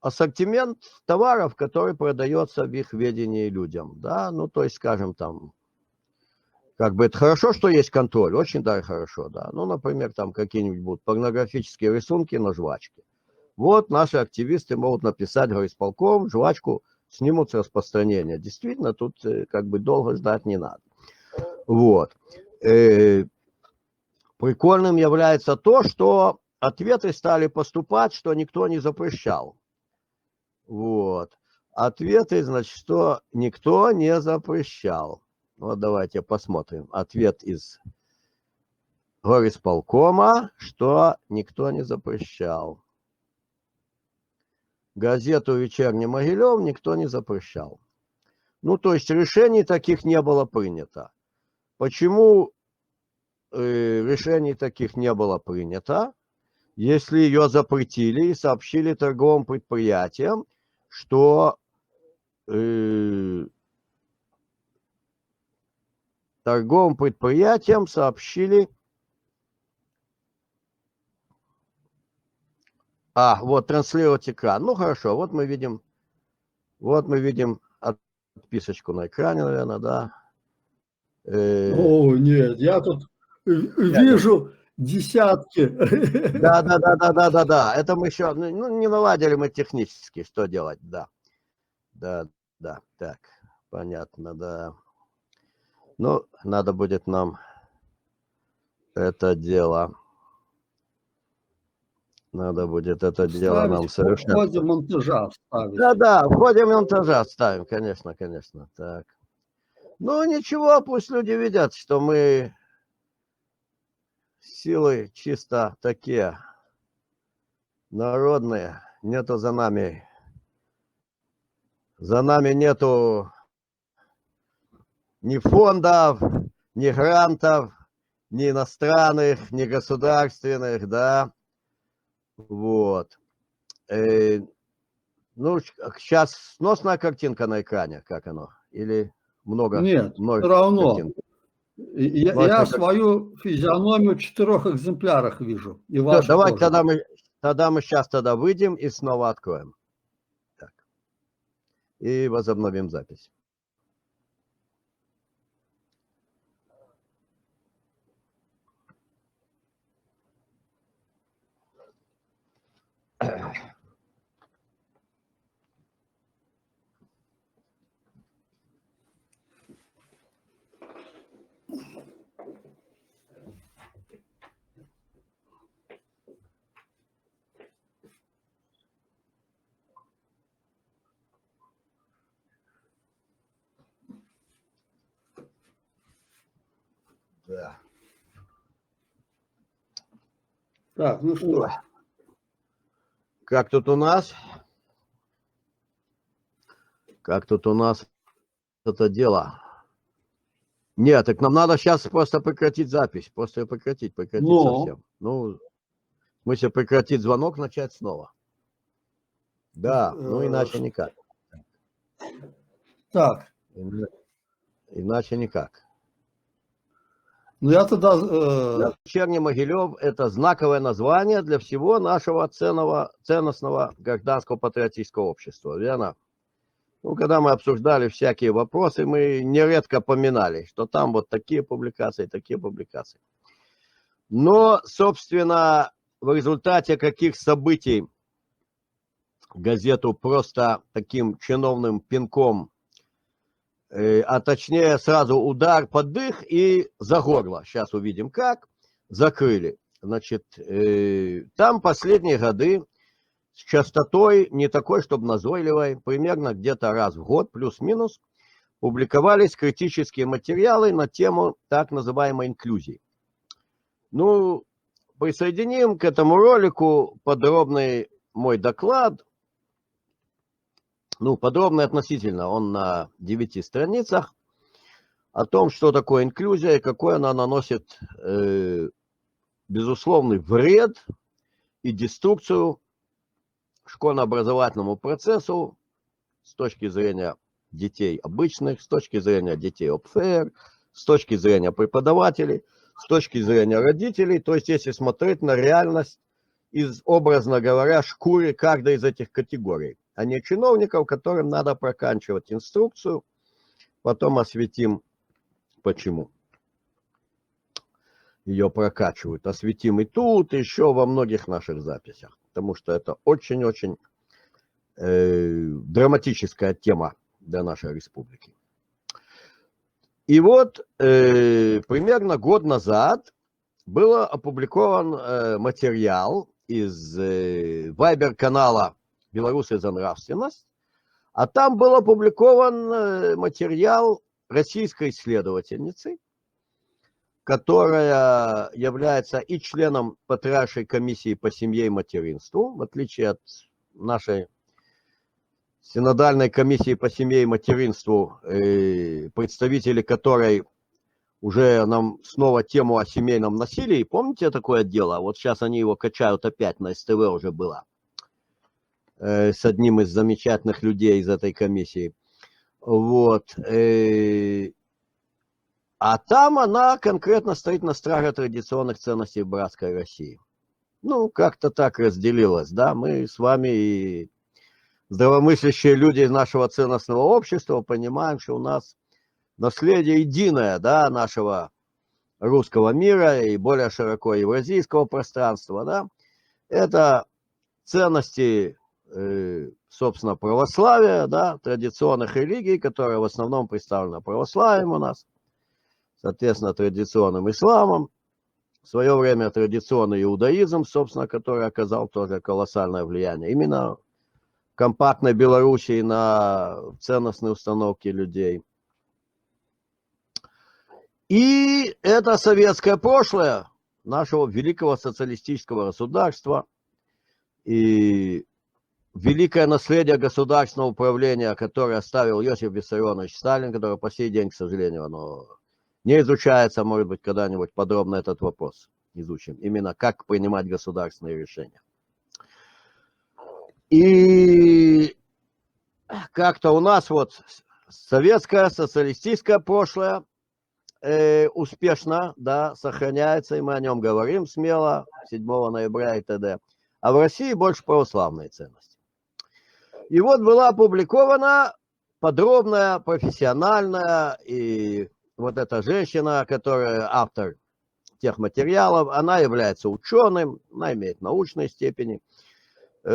ассортимент товаров, который продается в их ведении людям. Да, ну, то есть, скажем, там, как бы это хорошо, что есть контроль, очень даже хорошо, да. Ну, например, там какие-нибудь будут порнографические рисунки на жвачке. Вот наши активисты могут написать горисполком, жвачку снимут с распространения. Действительно, тут как бы долго ждать не надо. Вот. Прикольным является то, что ответы стали поступать, что никто не запрещал. Вот. Ответы, значит, что никто не запрещал. Вот давайте посмотрим. Ответ из горисполкома, что никто не запрещал. Газету «Вечерний Могилев» никто не запрещал. Ну, то есть решений таких не было принято. Почему решений таких не было принято? Если ее запретили и сообщили торговым предприятиям, что торговым предприятиям сообщили... вот транслировать экран. Ну, хорошо, вот мы видим отписочку на экране, наверное, да. О, нет, я тут вижу десятки. Да. Это мы еще, ну, не наладили мы технически, что делать, да. Да, так, понятно, да. Ну, надо будет нам это дело... Надо будет это дело нам Вставить в ходе совершенно... монтажа вставить. Да, в ходе монтажа ставим, конечно. Так. Ну, ничего, пусть люди видят, что мы силы чисто такие народные. Нету за нами нету ни фондов, ни грантов, ни иностранных, ни государственных, да. Вот. Ну, сейчас сносная картинка на экране, как оно? Или Нет, все множество равно. картинок? Я свою физиономию в 4 экземплярах вижу. И Всё, вашу давайте тоже. мы сейчас выйдем и снова откроем. Так. И возобновим запись. Да. Так, ну что? Как тут у нас? Как тут у нас это дело? Нет, так нам надо сейчас просто прекратить запись. Просто ее прекратить Но, совсем. Ну, в смысле прекратить звонок, начать снова. Да, ну иначе никак. так, Иначе никак. ну я тогда... Вечерний Могилев – это знаковое название для всего нашего ценностного гражданского патриотического общества, верно? Ну, когда мы обсуждали всякие вопросы, мы нередко поминали, что там вот такие публикации, такие публикации. Но, собственно, в результате каких событий газету просто таким чиновным пинком, а точнее сразу удар под дых и за горло, сейчас увидим как, закрыли. Значит, там последние годы с частотой не такой, чтобы назойливой, примерно где-то раз в год, плюс-минус, публиковались критические материалы на тему так называемой инклюзии. Ну, присоединим к этому ролику подробный мой доклад. Ну, подробный относительно, он на 9 страницах, о том, что такое инклюзия и какой она наносит безусловный вред и деструкцию школьно-образовательному процессу с точки зрения детей обычных, с точки зрения детей ОПФР, с точки зрения преподавателей, с точки зрения родителей. То есть, если смотреть на реальность из, образно говоря, шкуры каждой из этих категорий, а не чиновников, которым надо проканчивать инструкцию. Потом осветим, почему ее прокачивают. Осветим и тут, и еще во многих наших записях. Потому что это очень-очень драматическая тема для нашей республики. И вот примерно год назад был опубликован материал из Вайбер-канала «Белорусы за нравственность», а там был опубликован материал российской исследовательницы, которая является и членом Патриаршей комиссии по семье и материнству, в отличие от нашей Синодальной комиссии по семье и материнству, представители которой уже нам снова тему о семейном насилии. Помните такое дело? Вот сейчас они его качают опять, на СТВ уже было, с одним из замечательных людей из этой комиссии. Вот. А там она конкретно стоит на страже традиционных ценностей братской России. Ну, как-то так разделилась, да, мы с вами и здравомыслящие люди из нашего ценностного общества понимаем, что у нас наследие единое, да, нашего русского мира и более широко евразийского пространства, да, это ценности, собственно, православия, да, традиционных религий, которые в основном представлены православием у нас, соответственно, традиционным исламом, в свое время традиционный иудаизм, собственно, который оказал тоже колоссальное влияние именно в компактной Белоруссии на ценностные установки людей. И это советское прошлое нашего великого социалистического государства и великое наследие государственного управления, которое оставил Иосиф Виссарионович Сталин, которое по сей день, к сожалению, оно не изучается, может быть, когда-нибудь подробно этот вопрос изучим. Именно как принимать государственные решения. И как-то у нас вот советское, социалистическое прошлое успешно, да, сохраняется, и мы о нем говорим смело 7 ноября и т.д. А в России больше православные ценности. И вот была опубликована подробная, профессиональная, и вот эта женщина, которая автор тех материалов, она является ученым, она имеет научные степени,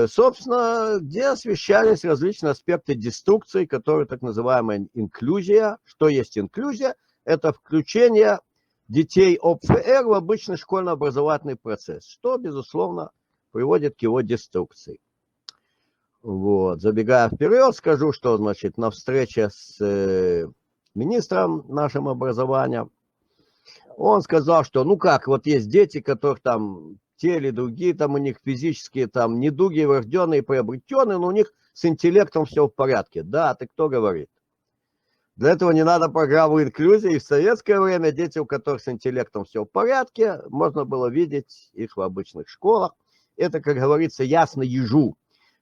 собственно, где освещались различные аспекты деструкции, которые так называемая инклюзия. Что есть инклюзия? Это включение детей ОПФР в обычный школьно-образовательный процесс, что, безусловно, приводит к его деструкции. Вот. Забегая вперед, скажу, что, значит, на встрече с министром нашим образования, он сказал, что, ну как, вот есть дети, которых там те или другие там у них физические там недуги, врожденные, приобретенные, но у них с интеллектом все в порядке. Да, ты кто говорит? Для этого не надо программу инклюзии. И в советское время дети, у которых с интеллектом все в порядке, можно было видеть их в обычных школах. Это, как говорится, ясно ежу.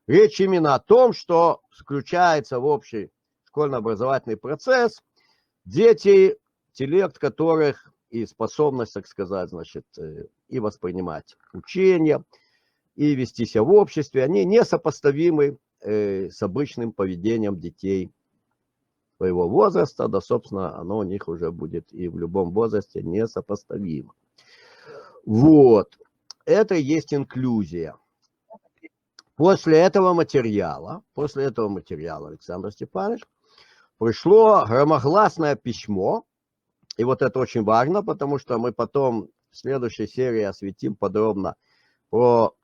Речь именно о том, что включается в общий школьно-образовательный процесс дети, интеллект которых и способность, так сказать, значит, и воспринимать учение, и вести себя в обществе, они несопоставимы с обычным поведением детей своего возраста, да, собственно, оно у них уже будет и в любом возрасте несопоставимо. Вот, это и есть инклюзия. После этого материала, Александр Степанович, пришло громогласное письмо, и вот это очень важно, потому что мы потом в следующей серии осветим подробно про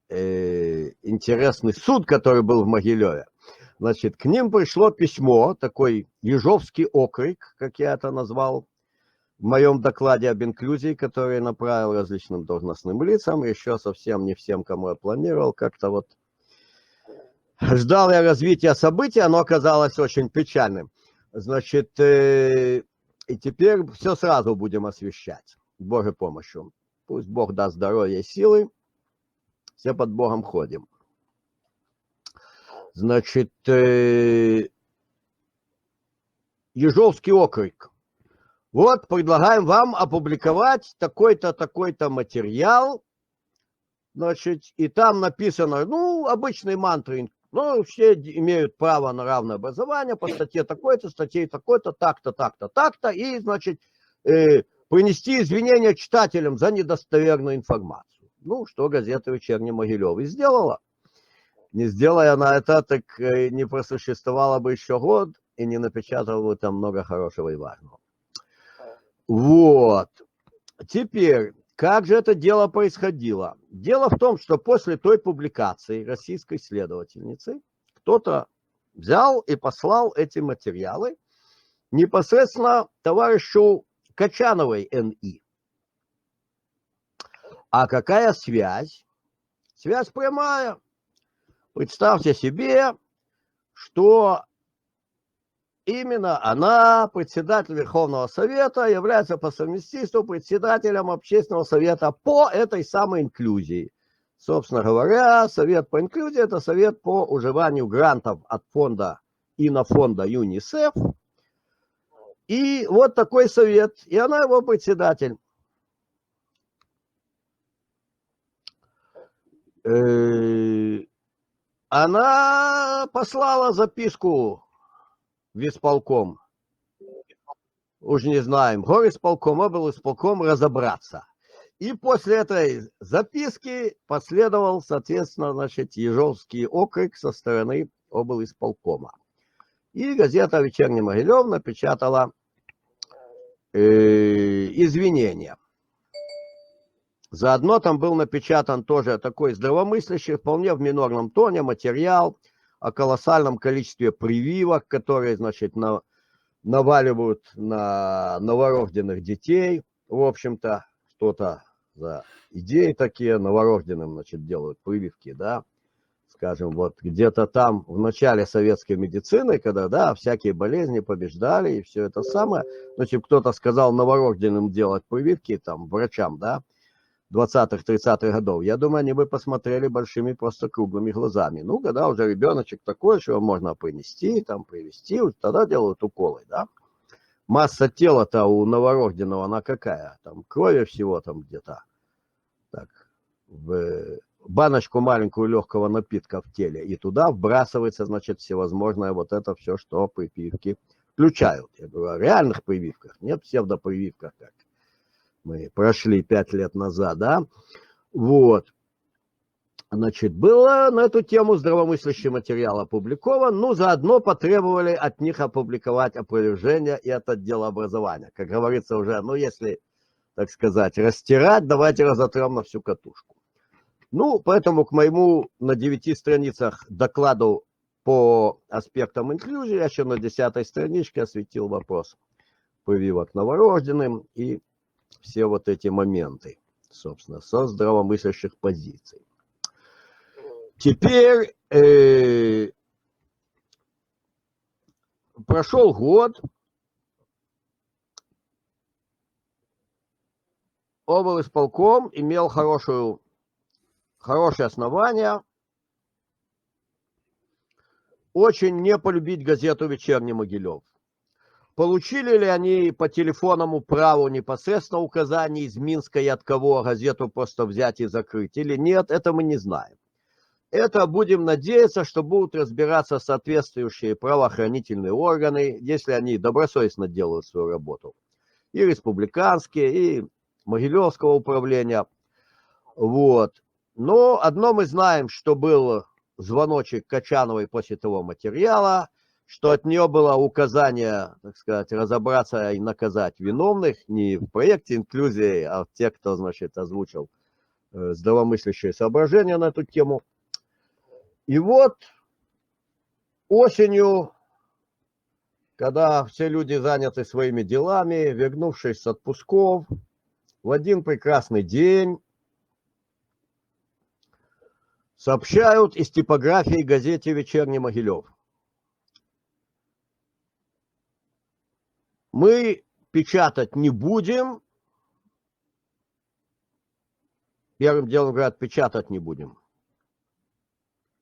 интересный суд, который был в Могилеве. Значит, к ним пришло письмо, такой Ежовский окрик, как я это назвал в моем докладе об инклюзии, который я направил различным должностным лицам, еще совсем не всем, кому я планировал, как-то вот ждал я развития событий, оно оказалось очень печальным. Значит, и теперь все сразу будем освещать, Божьей помощью. Пусть Бог даст здоровья и силы, все под Богом ходим. Значит, Ежовский окрик. Вот, предлагаем вам опубликовать такой-то, такой-то материал, значит, и там написано, ну, обычные мантры, ну, все имеют право на равное образование по статье такой-то, статье такой-то, так-то, так-то, так-то, и, значит, принести извинения читателям за недостоверную информацию. Ну, что газета «Вечерний Могилев» и сделала. Не сделая она это, так не просуществовала бы еще год и не напечатала бы там много хорошего и важного. Вот. Теперь, как же это дело происходило? Дело в том, что после той публикации российской следовательницы кто-то взял и послал эти материалы непосредственно товарищу Качановой Н.И. А какая связь? Связь прямая. Представьте себе, что именно она, председатель Верховного Совета, является по совместительству председателем Общественного совета по этой самой инклюзии. Собственно говоря, Совет по инклюзии – это совет по уживанию грантов от фонда Инофонда ЮНИСЕФ. И вот такой совет, и она его председатель. Она послала записку в исполком, уж не знаем, горисполком, облисполком разобраться. И после этой записки последовал, соответственно, значит, Ежовский окрик со стороны облисполкома. И газета «Вечерний Могилев» напечатала извинения. Заодно там был напечатан тоже такой здравомыслящий, вполне в минорном тоне материал о колоссальном количестве прививок, которые, значит, наваливают на новорожденных детей. В общем-то, что-то за идеи такие новорожденным, значит, делают прививки, да. Скажем, вот где-то там в начале советской медицины, когда, да, всякие болезни побеждали и все это самое, значит, кто-то сказал новорожденным делать прививки, там, врачам, да, 20-30-х годов, я думаю, они бы посмотрели большими просто круглыми глазами. Ну, когда уже ребеночек такой, что его можно принести, там, привезти, вот тогда делают уколы, да. Масса тела-то у новорожденного, она какая? Там крови всего там где-то, так, в баночку маленькую легкого напитка в теле, и туда вбрасывается, значит, всевозможное вот это все, что прививки включают. Я говорю о реальных прививках, не псевдопрививках, как мы прошли 5 лет назад, да, вот, значит, было на эту тему здравомыслящий материал опубликован, ну, заодно потребовали от них опубликовать опровержение и от отдела образования, как говорится уже, ну, если, так сказать, растирать, давайте разотрем на всю катушку. Ну, поэтому к моему на 9 страницах докладу по аспектам инклюзии я еще на 10 страничке осветил вопрос прививок новорожденным и все вот эти моменты. собственно, со здравомыслящих позиций. Теперь прошел год, облисполком имел хорошее основание очень не полюбить газету «Вечерний Могилев». Получили ли они по телефонному праву непосредственно указание из Минска и от кого газету просто взять и закрыть или нет, это мы не знаем. Это будем надеяться, что будут разбираться соответствующие правоохранительные органы, если они добросовестно делают свою работу. И республиканские, и Могилевского управления. Вот. Но одно мы знаем, что был звоночек Качановой после того материала, что от нее было указание, так сказать, разобраться и наказать виновных не в проекте инклюзии, а в тех, кто, значит, озвучил здравомыслящие соображения на эту тему. И вот осенью, когда все люди заняты своими делами, вернувшись с отпусков, в один прекрасный день сообщают из типографии газете «Вечерний Могилев». Мы печатать не будем. Первым делом говорят, печатать не будем.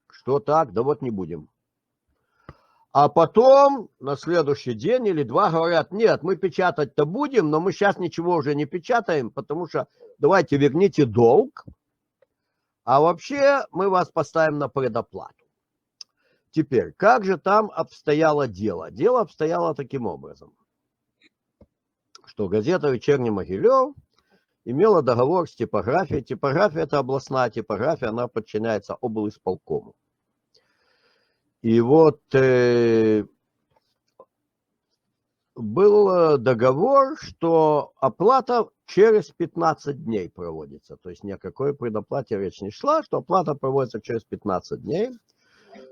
Что так? Да вот не будем. А потом на следующий день или два говорят, нет, мы печатать-то будем, но мы сейчас ничего уже не печатаем, потому что давайте верните долг, а вообще мы вас поставим на предоплату. Теперь, как же там обстояло дело? Дело обстояло таким образом, что газета «Вечерний Могилев» имела договор с типографией. Типография – это областная типография, она подчиняется облисполкому. И вот был договор, что оплата через 15 дней проводится. То есть ни о какой предоплате речь не шла, что оплата проводится через 15 дней.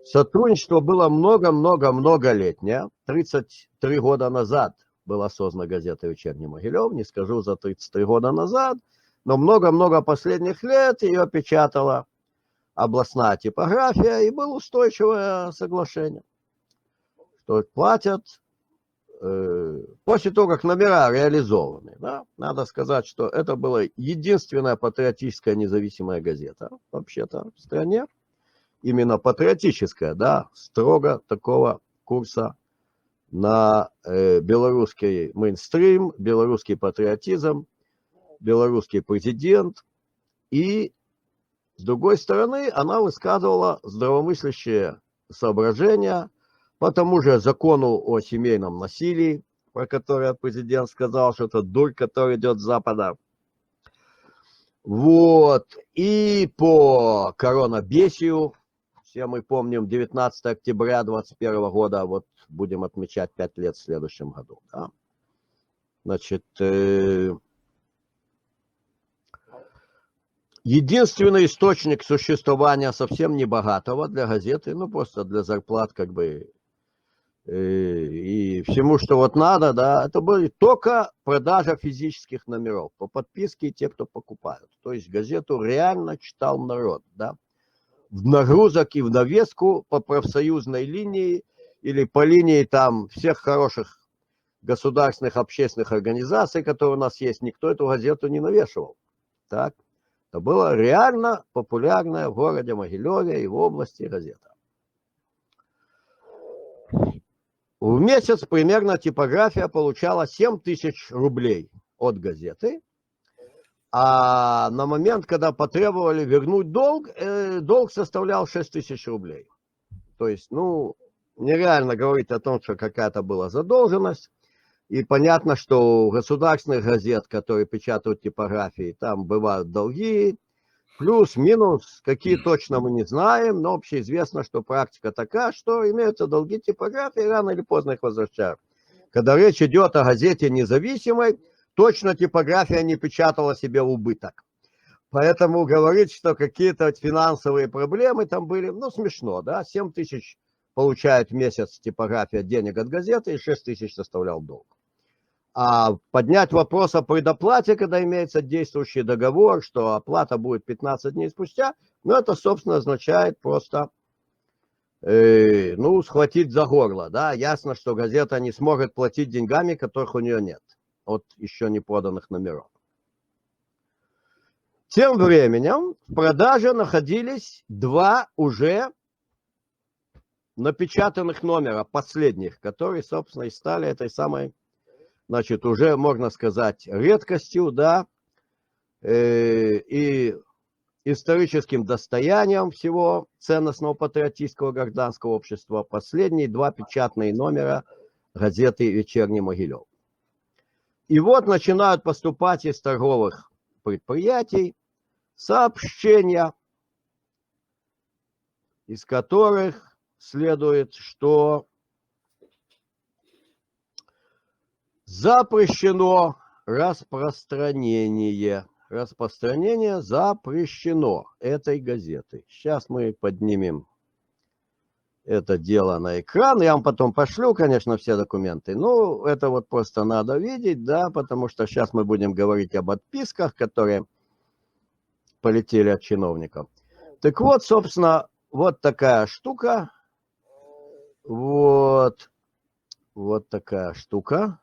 Сотрудничество было много-много-многолетнее. 33 года назад была создана газета «Вечерний Могилев». Не скажу за 33 года назад, но много-много последних лет ее печатала областная типография, и было устойчивое соглашение, что платят после того, как номера реализованы. Да? Надо сказать, что это была единственная патриотическая независимая газета вообще-то в стране. Именно патриотическая, да, строго такого курса на белорусский мейнстрим, белорусский патриотизм, белорусский президент. И с другой стороны, она высказывала здравомыслящие соображения по тому же закону о семейном насилии, про который президент сказал, что это дурь, который идет с Запада. Вот. И по коронабесию, все мы помним, 19 октября 2021 года, вот будем отмечать 5 лет в следующем году. Да? Значит, единственный источник существования совсем небогатого для газеты, ну просто для зарплат как бы и всему, что вот надо, да, это были только продажа физических номеров по подписке и те, кто покупают. То есть газету реально читал народ, да, в нагрузок и в навеску по профсоюзной линии или по линии там всех хороших государственных общественных организаций, которые у нас есть, никто эту газету не навешивал. Так? Это была реально популярная в городе Могилеве и в области газета. В месяц примерно типография получала 7 тысяч рублей от газеты. А на момент, когда потребовали вернуть долг, долг составлял 6 тысяч рублей. То есть, ну, нереально говорить о том, что какая-то была задолженность. И понятно, что у государственных газет, которые печатают типографии, там бывают долги, плюс-минус, какие точно мы не знаем, но общеизвестно, что практика такая, что имеются долги типографии, рано или поздно их возвращают. Когда речь идет о газете независимой, точно типография не печатала себе убыток. Поэтому говорить, что какие-то финансовые проблемы там были, ну, смешно, да, 7 тысяч получает в месяц типография денег от газеты, и 6 тысяч составлял долг. А поднять вопрос о предоплате, когда имеется действующий договор, что оплата будет 15 дней спустя, ну, это, собственно, означает просто, ну, схватить за горло, да. Ясно, что газета не сможет платить деньгами, которых у нее нет, от еще не проданных номеров. Тем временем в продаже находились два уже напечатанных номера, последних, которые, собственно, и стали этой самой, значит, уже, можно сказать, редкостью, да, и историческим достоянием всего ценностного патриотического гражданского общества. Последние два печатные номера газеты «Вечерний Могилев». И вот начинают поступать из торговых предприятий сообщения, из которых следует, что запрещено распространение запрещено этой газеты. Сейчас мы поднимем это дело на экран. Я вам потом пошлю, конечно, все документы. Ну, это вот просто надо видеть, да, потому что сейчас мы будем говорить об отписках, которые полетели от чиновников. Так вот, собственно, вот такая штука. Вот такая штука.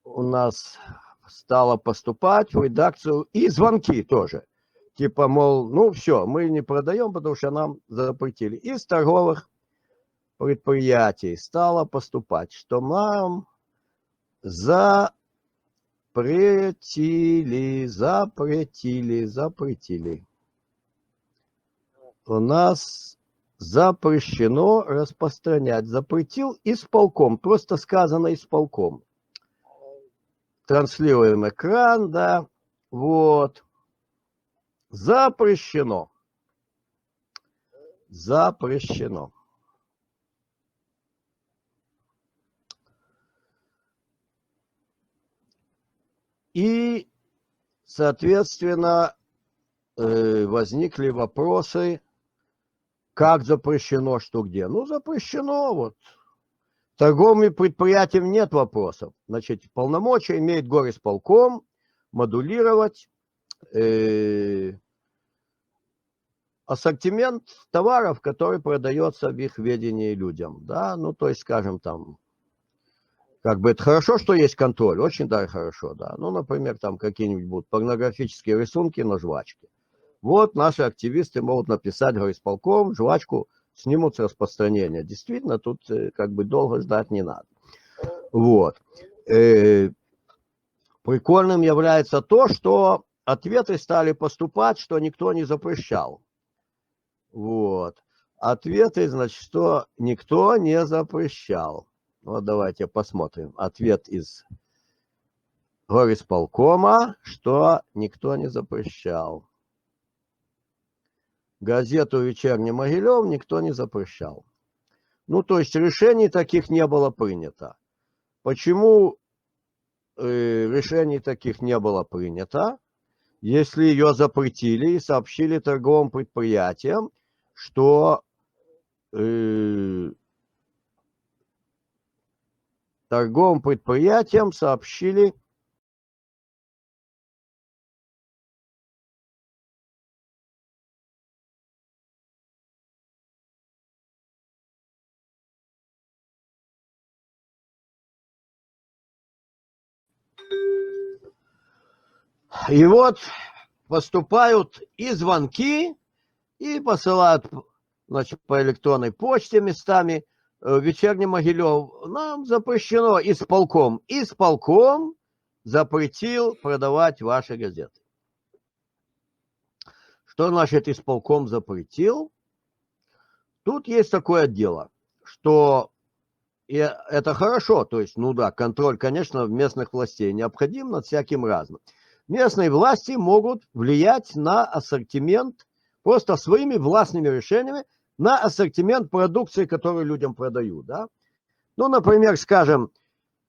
У нас стало поступать в редакцию и звонки тоже. Типа, мол, ну все, мы не продаем, потому что нам запретили. Из торговых предприятий стало поступать, что нам запретили. У нас запрещено распространять. Запретил исполком, просто сказано исполком. Транслируем экран, да, вот. Запрещено. И, соответственно, возникли вопросы, как запрещено, что где. Ну, запрещено, вот. Торговым предприятиям нет вопросов. Значит, полномочия имеет горисполком модулировать ассортимент товаров, который продается в их ведении людям. Да, ну, то есть, скажем, там, как бы это хорошо, что есть контроль, очень даже хорошо, да. Ну, например, там какие-нибудь будут порнографические рисунки на жвачке. Вот наши активисты могут написать горисполком, жвачку снимут с распространения. Действительно, тут как бы долго ждать не надо. Вот. Прикольным является то, что ответы стали поступать, что никто не запрещал. Вот. Ответы, значит, что никто не запрещал. Вот давайте посмотрим. Ответ из горисполкома, что никто не запрещал. Газету «Вечерний Могилев» никто не запрещал. Ну, то есть решений таких не было принято. Почему решений таких не было принято, если ее запретили и сообщили торговым предприятиям, что торговым предприятиям сообщили, и вот поступают и звонки, и посылают, значит, по электронной почте местами. «Вечерний Могилев» нам запрещено исполком. Исполком запретил продавать ваши газеты. Что значит исполком запретил? Тут есть такое дело, что и это хорошо, то есть, ну да, контроль, конечно, местных властей необходим над всяким разным. Местные власти могут влиять на ассортимент просто своими властными решениями на ассортимент продукции, которую людям продают, да. Ну, например, скажем,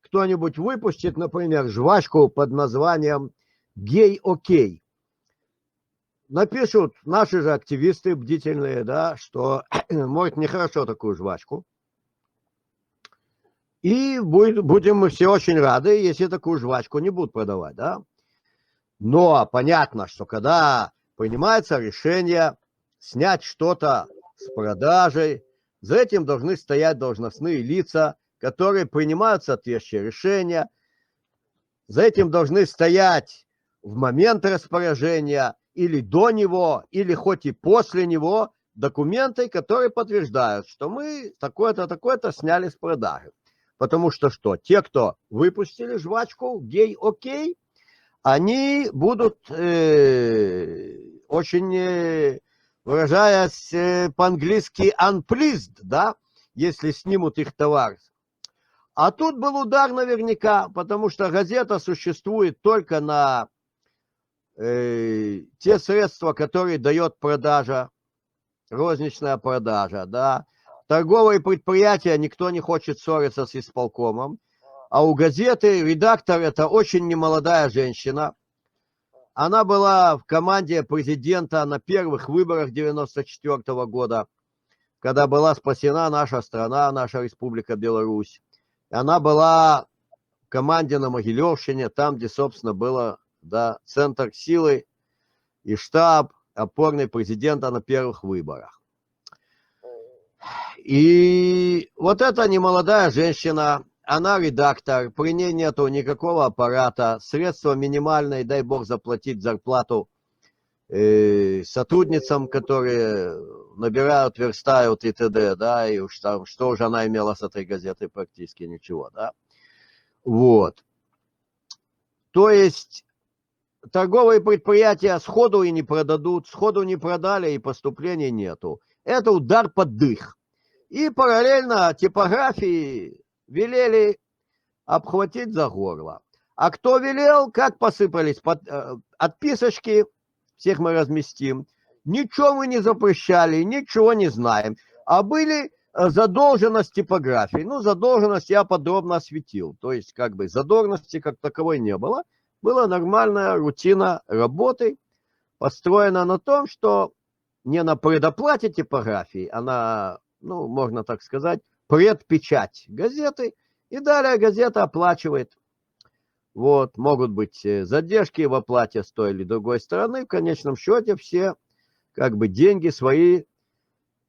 кто-нибудь выпустит, например, жвачку под названием «Гей-окей». напишут наши же активисты бдительные, да, что может нехорошо такую жвачку. И будем мы все очень рады, если такую жвачку не будут продавать, да. Но понятно, что когда принимается решение снять что-то с продажей, за этим должны стоять должностные лица, которые принимают соответствующие решения. За этим должны стоять в момент распоряжения или до него, или хоть и после него документы, которые подтверждают, что мы такое-то, такое-то сняли с продажи. Потому что что? Те, кто выпустили жвачку гей-окей, они будут очень, выражаясь по-английски, unpleased, да, если снимут их товар. А тут был удар наверняка, потому что газета существует только на те средства, которые дает продажа, розничная продажа, да. Торговые предприятия, никто не хочет ссориться с исполкомом. А у газеты редактор – это очень немолодая женщина. Она была в команде президента на первых выборах 1994 года, когда была спасена наша страна, наша Республика Беларусь. Она была в команде на Могилевщине, там, где, собственно, было, да, центр силы и штаб опорный президента на первых выборах. И вот эта немолодая женщина, она редактор, при ней нету никакого аппарата, средства минимальные, дай бог заплатить зарплату сотрудницам, которые набирают, верстают и т.д., да, и уж там, что уже она имела с этой газетой, практически ничего, да. Вот. То есть торговые предприятия сходу и не продадут, сходу не продали и поступлений нету. Это удар под дых. И параллельно типографии велели обхватить за горло. А кто велел, как посыпались отписочки, всех мы разместим. Ничего мы не запрещали, ничего не знаем. А были задолженность типографии. Ну, задолженность я подробно осветил. То есть, как бы, задолженности как таковой не было. Была нормальная рутина работы, построена на том, что не на предоплате типографии, а на, ну, можно так сказать, предпечать газеты. И далее газета оплачивает. Вот, могут быть задержки в оплате с той или другой стороны. В конечном счете все, как бы, деньги свои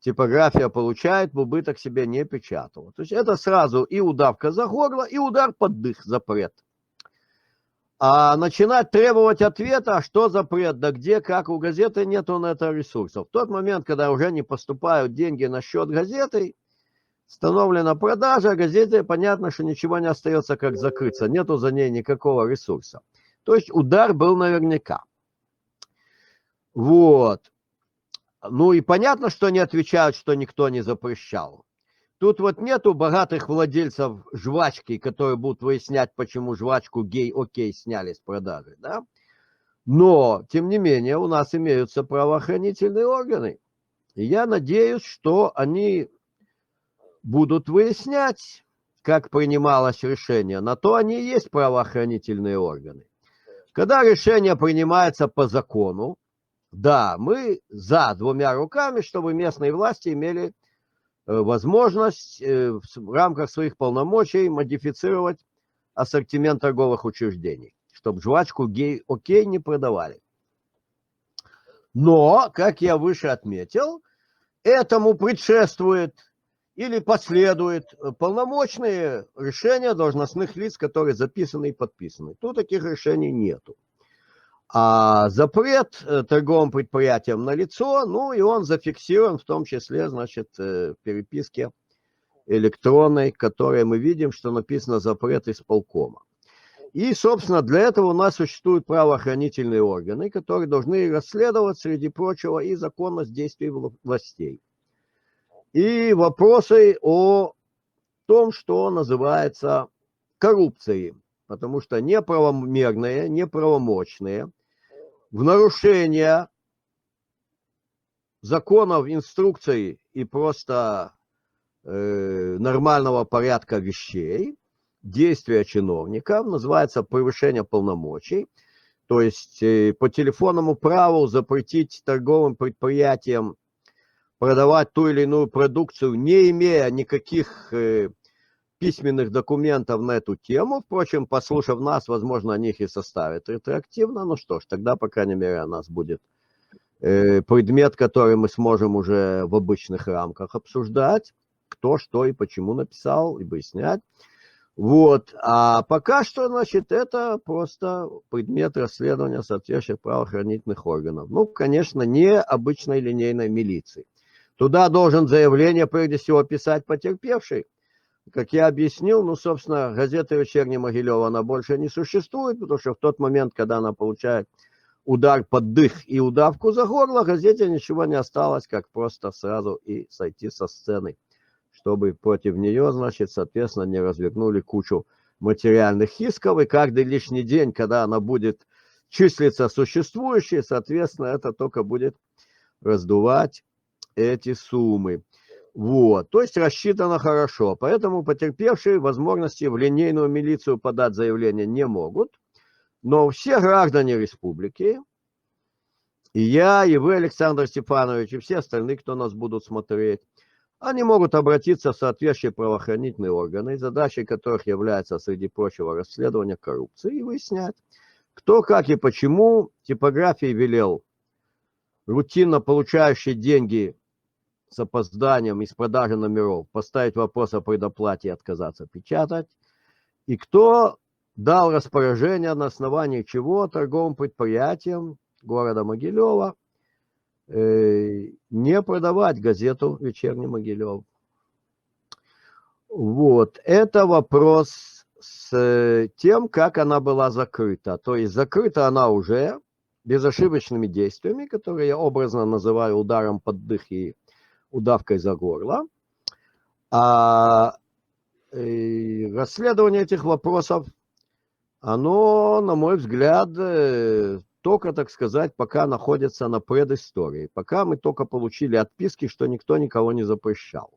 типография получает, в убыток себе не печатала. То есть это сразу и удавка за горло, и удар под дых, запрет. А начинать требовать ответа, что запрет, да где, как, у газеты нету на это ресурсов. В тот момент, когда уже не поступают деньги на счет газеты, установлена продажа, газете понятно, что ничего не остается, как закрыться. Нету за ней никакого ресурса. То есть удар был наверняка. Вот. Ну и понятно, что они отвечают, что никто не запрещал. Тут вот нету богатых владельцев жвачки, которые будут выяснять, почему жвачку гей-окей сняли с продажи, да? Но, тем не менее, у нас имеются правоохранительные органы. И я надеюсь, что они будут выяснять, как принималось решение. На то они и есть правоохранительные органы. Когда решение принимается по закону, да, мы за двумя руками, чтобы местные власти имели возможность в рамках своих полномочий модифицировать ассортимент торговых учреждений, чтобы жвачку гей-окей не продавали. Но, как я выше отметил, этому предшествует или последует полномочные решения должностных лиц, которые записаны и подписаны. Тут таких решений нету. А запрет торговым предприятиям налицо, ну и он зафиксирован в том числе, значит, в переписке электронной, которой мы видим, что написано запрет исполкома. И, собственно, для этого у нас существуют правоохранительные органы, которые должны расследовать, среди прочего, и законность действий властей. И вопросы о том, что называется коррупцией, потому что неправомерные, неправомочные, в нарушение законов, инструкций и просто нормального порядка вещей, действия чиновников, называется превышение полномочий, То есть по телефонному праву запретить торговым предприятиям продавать ту или иную продукцию, не имея никаких письменных документов на эту тему. Впрочем, послушав нас, возможно, они их и составят ретроактивно. Ну что ж, тогда, по крайней мере, у нас будет предмет, который мы сможем уже в обычных рамках обсуждать, кто, что и почему написал, и выяснять. Вот. А пока что, значит, это просто предмет расследования соответствующих правоохранительных органов. Ну, конечно, не обычной линейной милиции. Туда должен заявление, прежде всего, писать потерпевший. Как я объяснил, ну, собственно, газета «Вечерний Могилев», она больше не существует, потому что в тот момент, когда она получает удар под дых и удавку за горло, газете ничего не осталось, как просто сразу и сойти со сцены, чтобы против нее, значит, соответственно, не развернули кучу материальных исков, и каждый лишний день, когда она будет числиться существующей, соответственно, это только будет раздувать эти суммы. Вот, то есть рассчитано хорошо, поэтому потерпевшие возможности в линейную милицию подать заявление не могут, но все граждане республики, и я, и вы, Александр Степанович, и все остальные, кто нас будут смотреть, они могут обратиться в соответствующие правоохранительные органы, задачей которых является, среди прочего, расследование коррупции и выяснять, кто, как и почему типографии велел рутинно получающий деньги с опозданием из продажи номеров поставить вопрос о предоплате и отказаться печатать, и кто дал распоряжение, на основании чего торговым предприятиям города Могилева не продавать газету «Вечерний Могилев». Вот, это вопрос с тем, как она была закрыта. То есть закрыта она уже безошибочными действиями, которые я образно называю ударом под дых и удавкой за горло. А расследование этих вопросов, оно, на мой взгляд, только, так сказать, пока находится на предыстории. Пока мы только получили отписки, что никто никого не запрещал.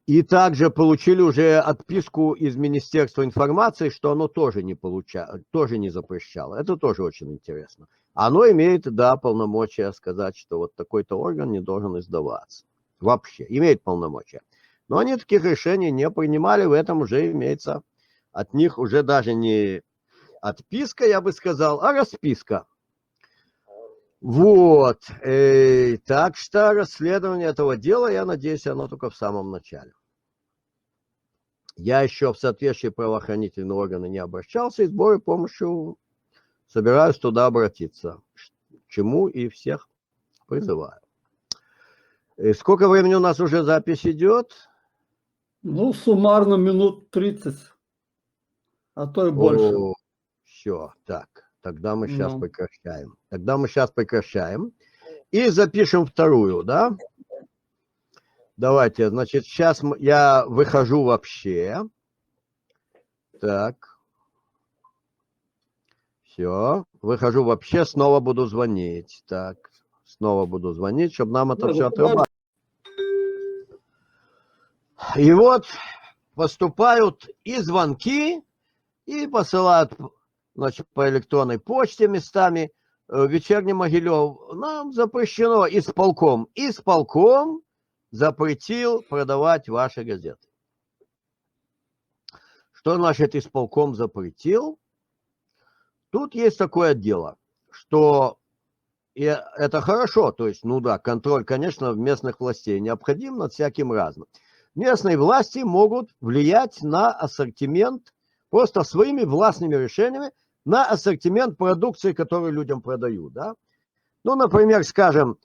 И также получили уже отписку из Министерства информации, что оно тоже не запрещало. Это тоже очень интересно. Оно имеет, да, полномочия сказать, что вот такой-то орган не должен издаваться. Вообще, имеет полномочия. Но они таких решений не принимали, в этом уже имеется от них уже даже не отписка, я бы сказал, а расписка. Вот. Так что расследование этого дела, я надеюсь, оно только в самом начале. Я еще в соответствующие правоохранительные органы не обращался, и с Божьей помощью собираюсь туда обратиться, к чему и всех призываю. Сколько времени у нас уже запись идет? Ну, суммарно минут 30, а то и больше. Все, так, тогда мы сейчас прекращаем. Тогда мы сейчас прекращаем и запишем вторую, да? Давайте, значит, сейчас я выхожу вообще. Так. Все, выхожу вообще, снова буду звонить. Так, снова буду звонить, чтобы нам это все отрабатывать. И вот поступают и звонки, и посылают, значит, по электронной почте местами. Вечерний Могилев нам запрещено исполком. Исполком запретил продавать ваши газеты. Что значит исполком запретил? Тут есть такое дело, что и это хорошо, то есть, ну да, контроль, конечно, местных властей необходим над всяким разным. Местные власти могут влиять на ассортимент, просто своими властными решениями, на ассортимент продукции, которую людям продают, да. Ну, например, скажем,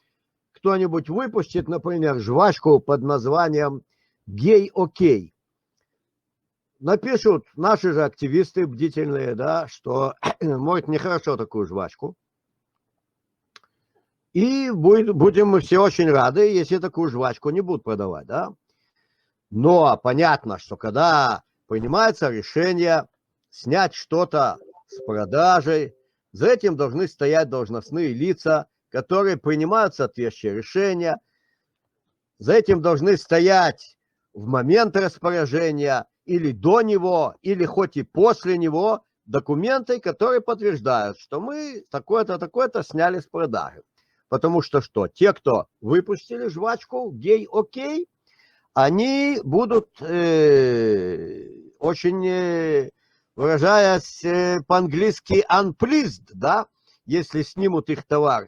кто-нибудь выпустит, например, жвачку под названием «Гей-окей». Напишут наши же активисты бдительные, да, что может нехорошо такую жвачку. И будем мы все очень рады, если такую жвачку не будут продавать, да. Но понятно, что когда принимается решение снять что-то с продажей, за этим должны стоять должностные лица, которые принимают соответствующие решения. За этим должны стоять в момент распоряжения или до него, или хоть и после него документы, которые подтверждают, что мы такое-то, такое-то сняли с продажи. Потому что что? Те, кто выпустили жвачку гей-окей, они будут очень, выражаясь по-английски, unpleased, да, если снимут их товар.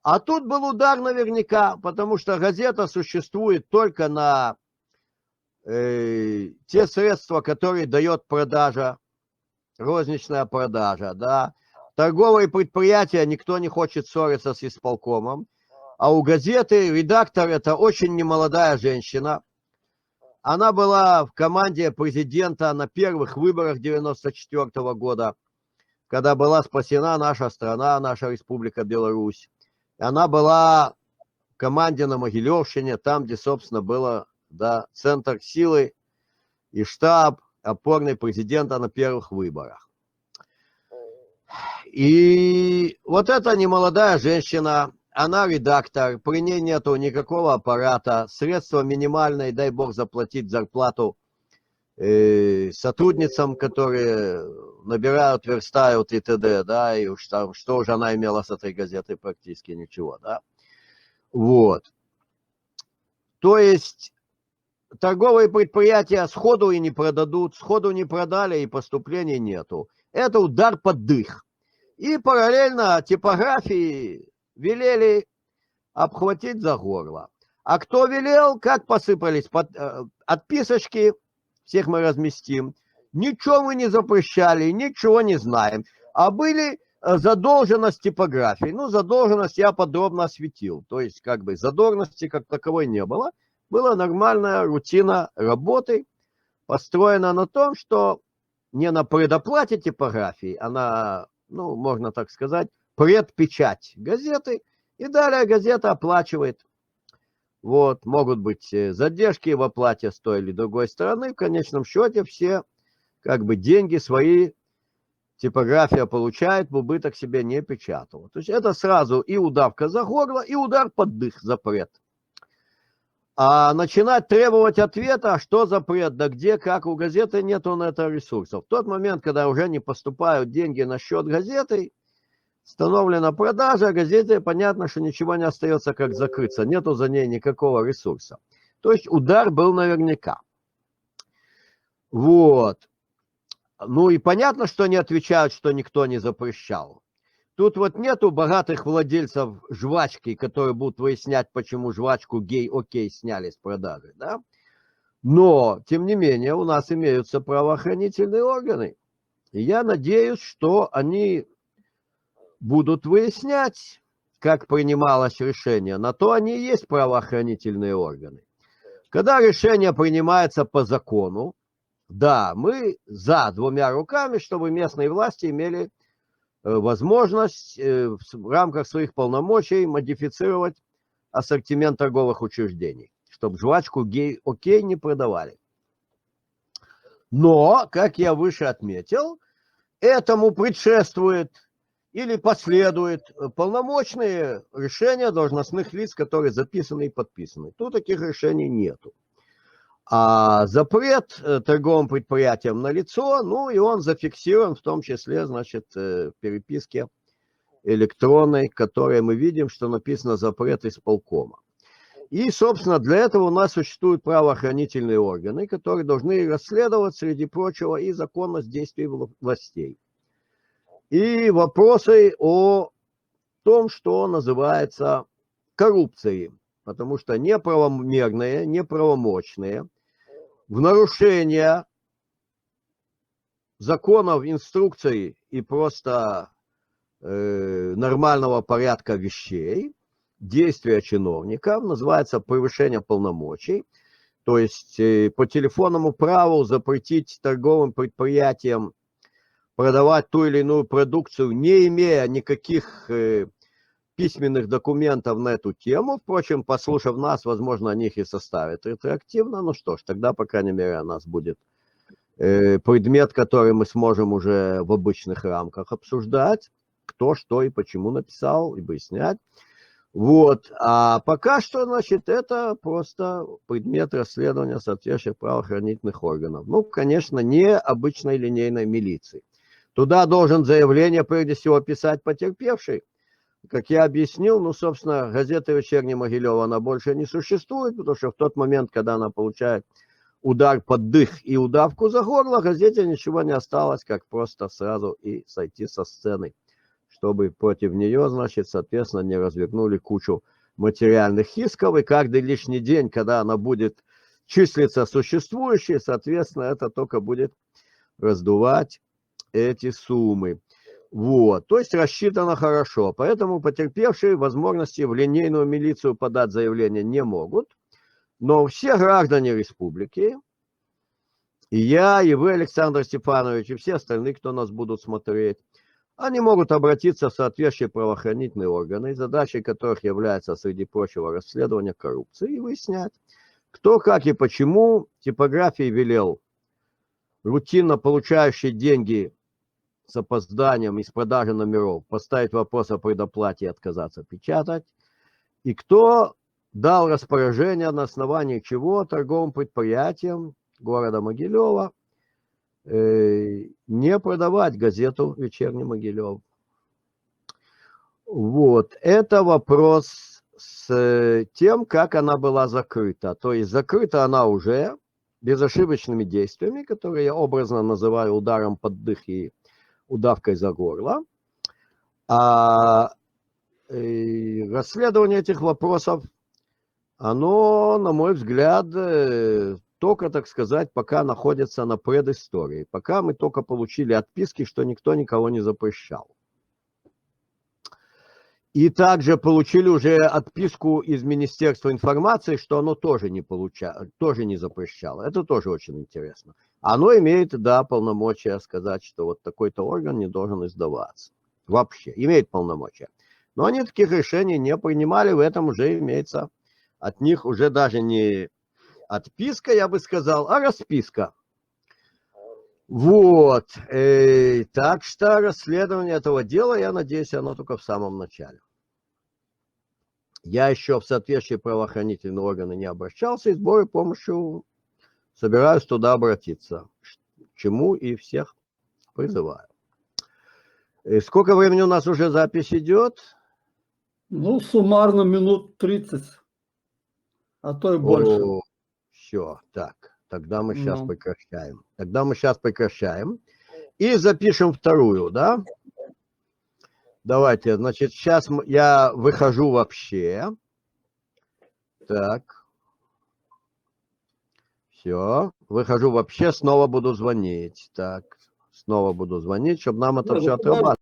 А тут был удар наверняка, потому что газета существует только на те средства, которые дает продажа, розничная продажа, да. Торговые предприятия, никто не хочет ссориться с исполкомом. А у газеты редактор – это очень немолодая женщина. Она была в команде президента на первых выборах 1994 года, когда была спасена наша страна, наша Республика Беларусь. Она была в команде на Могилевщине, там, где, собственно, было, да, центр силы и штаб опорный президента на первых выборах. И вот эта немолодая женщина, она редактор, при ней нету никакого аппарата, средства минимальные, дай бог заплатить зарплату сотрудницам, которые набирают, верстают и т.д., да, и уж там, что уже она имела с этой газетой, практически ничего, да. Вот. То есть торговые предприятия сходу и не продадут, сходу не продали и поступлений нету. Это удар под дых. И параллельно типографии велели обхватить за горло. А кто велел, как посыпались отписочки, всех мы разместим. Ничего мы не запрещали, ничего не знаем. А были задолженность типографии. Ну, задолженность я подробно осветил. То есть, как бы, задолженности как таковой не было. Была нормальная рутина работы, построена на том, что не на предоплате типографии, а на, ну, можно так сказать, предпечать газеты. И далее газета оплачивает. Вот, могут быть задержки в оплате с той или другой стороны. В конечном счете все, как бы, деньги свои типография получает, в убыток себе не печатала. То есть это сразу и удавка за горло, и удар под дых, запрет. А начинать требовать ответа, что запрет, да где, как, у газеты нету на это ресурсов. В тот момент, когда уже не поступают деньги на счет газеты, установлена продажа, газете понятно, что ничего не остается, как закрыться. Нету за ней никакого ресурса. То есть удар был наверняка. Вот. Ну и понятно, что они отвечают, что никто не запрещал. Тут вот нету богатых владельцев жвачки, которые будут выяснять, почему жвачку гей-окей сняли с продажи, да? Но, тем не менее, у нас имеются правоохранительные органы. И я надеюсь, что они будут выяснять, как принималось решение. На то они и есть правоохранительные органы. Когда решение принимается по закону, да, мы за двумя руками, чтобы местные власти имели возможность в рамках своих полномочий модифицировать ассортимент торговых учреждений, чтобы жвачку гей-окей не продавали. Но, как я выше отметил, этому предшествует или последует полномочные решения должностных лиц, которые записаны и подписаны. Тут таких решений нету. А запрет торговым предприятиям налицо, ну и он зафиксирован в том числе, значит, в переписке электронной, в которой мы видим, что написано запрет исполкома. И, собственно, для этого у нас существуют правоохранительные органы, которые должны расследовать, среди прочего, и законность действий властей. И вопросы о том, что называется коррупцией, потому что неправомерные, неправомочные, в нарушение законов, инструкций и просто нормального порядка вещей, действия чиновников называется превышение полномочий. То есть по телефонному праву запретить торговым предприятиям продавать ту или иную продукцию, не имея никаких письменных документов на эту тему. Впрочем, послушав нас, возможно, о них и составят ретроактивно. Ну что ж, тогда, по крайней мере, у нас будет предмет, который мы сможем уже в обычных рамках обсуждать, кто, что и почему написал, и выяснять. Вот. А пока что, значит, это просто предмет расследования соответствующих правоохранительных органов. Ну, конечно, не обычной линейной милиции. Туда должен заявление, прежде всего, писать потерпевший. Как я объяснил, ну, собственно, газета «Вечерний Могилев», она больше не существует, потому что в тот момент, когда она получает удар под дых и удавку за горло, газете ничего не осталось, как просто сразу и сойти со сцены, чтобы против нее, значит, соответственно, не развернули кучу материальных исков, и каждый лишний день, когда она будет числиться существующей, соответственно, это только будет раздувать эти суммы. Вот, то есть рассчитано хорошо, поэтому потерпевшие возможности в линейную милицию подать заявление не могут, но все граждане республики, и я, и вы, Александр Степанович, и все остальные, кто нас будут смотреть, они могут обратиться в соответствующие правоохранительные органы, задачей которых является, среди прочего, расследование коррупции, и выяснять, кто, как и почему типографии велел рутинно получающий деньги с опозданием из продажи номеров поставить вопрос о предоплате и отказаться печатать, и кто дал распоряжение, на основании чего торговым предприятиям города Могилева не продавать газету «Вечерний Могилев». Вот, это вопрос с тем, как она была закрыта. То есть закрыта она уже безошибочными действиями, которые я образно называю ударом под дых и удавкой за горло. А расследование этих вопросов, оно, на мой взгляд, только, так сказать, пока находится на предыстории. Пока мы только получили отписки, что никто никого не запрещал. И также получили уже отписку из Министерства информации, что оно тоже не запрещало. Это тоже очень интересно. Оно имеет, да, полномочия сказать, что вот такой-то орган не должен издаваться. Вообще, имеет полномочия. Но они таких решений не принимали, в этом уже имеется от них уже даже не отписка, я бы сказал, а расписка. Вот. Так что расследование этого дела, я надеюсь, оно только в самом начале. Я еще в соответствующие правоохранительные органы не обращался, и сборы помощью собираюсь туда обратиться, к чему и всех призываю. Сколько времени у нас уже запись идет? Ну, суммарно минут 30, а то и больше. Все, так. Тогда мы сейчас прекращаем. И запишем вторую, да? Давайте, значит, сейчас я выхожу вообще. Так. Все. Выхожу вообще, снова буду звонить. Так. Снова буду звонить, чтобы нам это все отрабатывать.